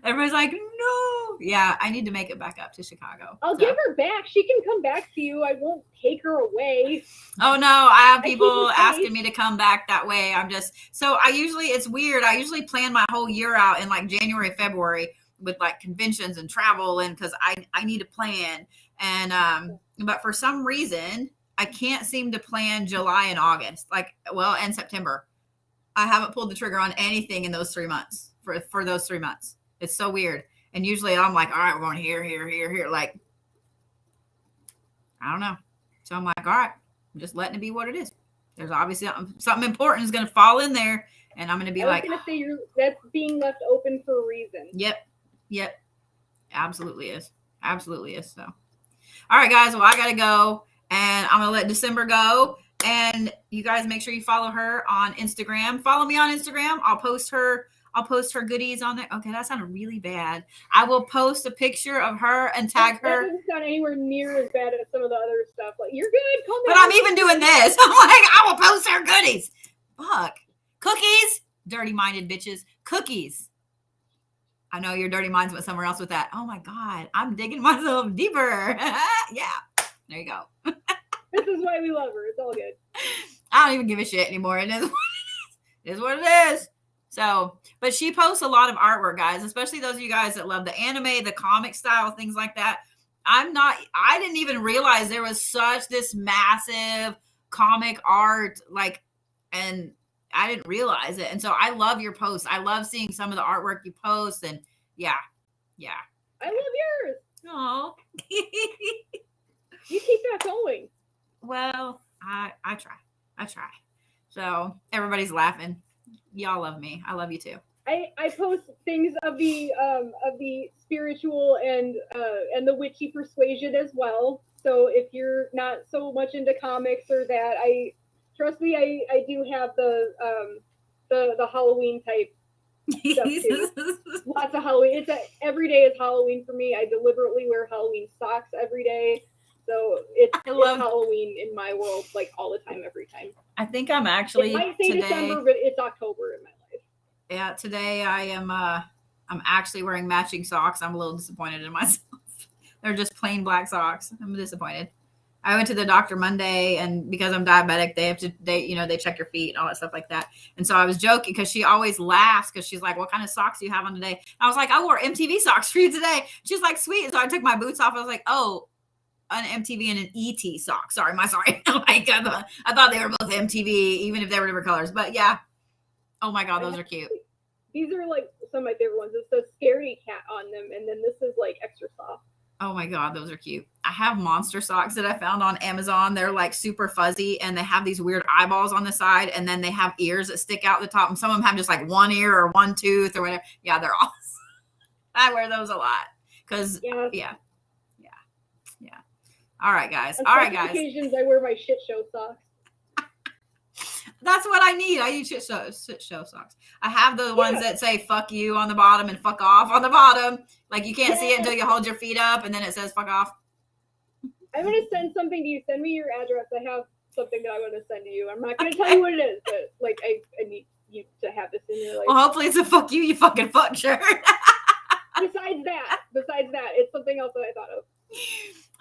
Everybody's like, no. Yeah, I need to make it back up to Chicago. I'll give her back. She can come back to you. I won't take her away. Oh, no. I have people asking me to come back that way. It's weird. I usually plan my whole year out in like January, February with like conventions and travel, and because I need a plan. And but for some reason, I can't seem to plan July and August, and September. I haven't pulled the trigger on anything in those 3 months for those 3 months. It's so weird. And usually I'm like, all right, we're going here, here, here, here. Like, I don't know. So I'm like, all right, I'm just letting it be what it is. There's obviously something important is going to fall in there. And I'm going to be like, I was going to say that's being left open for a reason. Yep. Absolutely is. Absolutely is. So, all right, guys. Well, I got to go and I'm going to let December go. And you guys make sure you follow her on Instagram. Follow me on Instagram. I'll post her goodies on there. Okay, that sounded really bad. I will post a picture of her and tag her. That doesn't sound anywhere near as bad as some of the other stuff. Like, you're good. Calm down. But I'm even doing this. I'm like, I will post her goodies. Fuck. Cookies. Dirty-minded bitches. Cookies. I know your dirty minds went somewhere else with that. Oh my God. I'm digging myself deeper. Yeah. There you go. This is why we love her. It's all good. I don't even give a shit anymore. It is what it is. It is what it is. So, but she posts a lot of artwork, guys, especially those of you guys that love the anime, the comic style, things like that. I didn't even realize there was such this massive comic art, like, and I didn't realize it. And so I love your posts. I love seeing some of the artwork you post. And yeah. I love yours. Oh, You keep that going. Well, I try. So everybody's laughing. Y'all love me. I love you too. I post things of the spiritual and the witchy persuasion as well. So if you're not so much into comics or that, trust me, I do have the Halloween type stuff too. Lots of Halloween. Every day is Halloween for me. I deliberately wear Halloween socks every day. So it's Halloween in my world, like all the time, every time. I think I'm actually. It might say today, December, but it's October in my life. Yeah, today I am. I'm actually wearing matching socks. I'm a little disappointed in myself. They're just plain black socks. I'm disappointed. I went to the doctor Monday, and because I'm diabetic, they check your feet and all that stuff like that. And so I was joking because she always laughs because she's like, "What kind of socks do you have on today?" And I was like, "I wore MTV socks for you today." She's like, "Sweet." And so I took my boots off. I was like, "Oh, an MTV and an ET sock." Sorry. Like, I thought they were both MTV, even if they were different colors. But yeah. Oh my God, those are cute. These are like some of my favorite ones. It's a scaredy cat on them, and then this is like extra soft. Oh my God, those are cute. I have monster socks that I found on Amazon. They're like super fuzzy, and they have these weird eyeballs on the side, and then they have ears that stick out the top, and some of them have just like one ear or one tooth or whatever. Yeah, they're awesome. I wear those a lot because yeah. All right, guys. On occasions, I wear my shit show socks. That's what I need. I need shit show socks. I have the ones that say "fuck you" on the bottom and "fuck off" on the bottom. Like you can't see it until you hold your feet up, and then it says "fuck off." I'm gonna send something to you. Send me your address. I have something that I want to send to you. I'm not gonna tell you what it is, but like I need you to have this in your life. Well, hopefully it's a "fuck you, you fucking fuck" shirt. Besides that, it's something else that I thought of.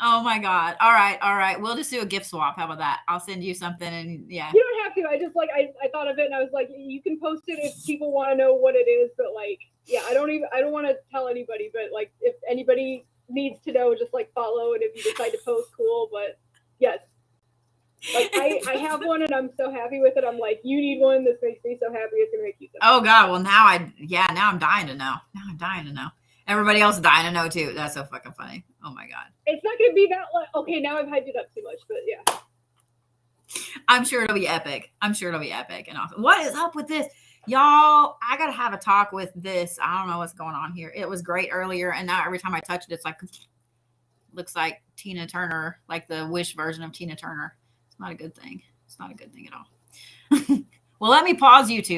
Oh my God. All right. We'll just do a gift swap. How about that? I'll send you something and yeah. You don't have to. I just I thought of it and I was like, you can post it if people want to know what it is, but like, yeah, I don't want to tell anybody, but like if anybody needs to know, just like follow, and if you decide to post, cool. But yes. Like I have one and I'm so happy with it. I'm like, you need one. This makes me so happy. It's gonna make you so happy. Oh God. Well now I'm dying to know. Everybody else is dying to know too. That's so fucking funny. Oh my God. It's not going to be that like, okay, now I've hyped it up too much, but yeah. I'm sure it'll be epic. And awesome. What is up with this? Y'all, I got to have a talk with this. I don't know what's going on here. It was great earlier. And now every time I touch it, it's like, looks like Tina Turner, like the Wish version of Tina Turner. It's not a good thing. It's not a good thing at all. Well, let me pause YouTube.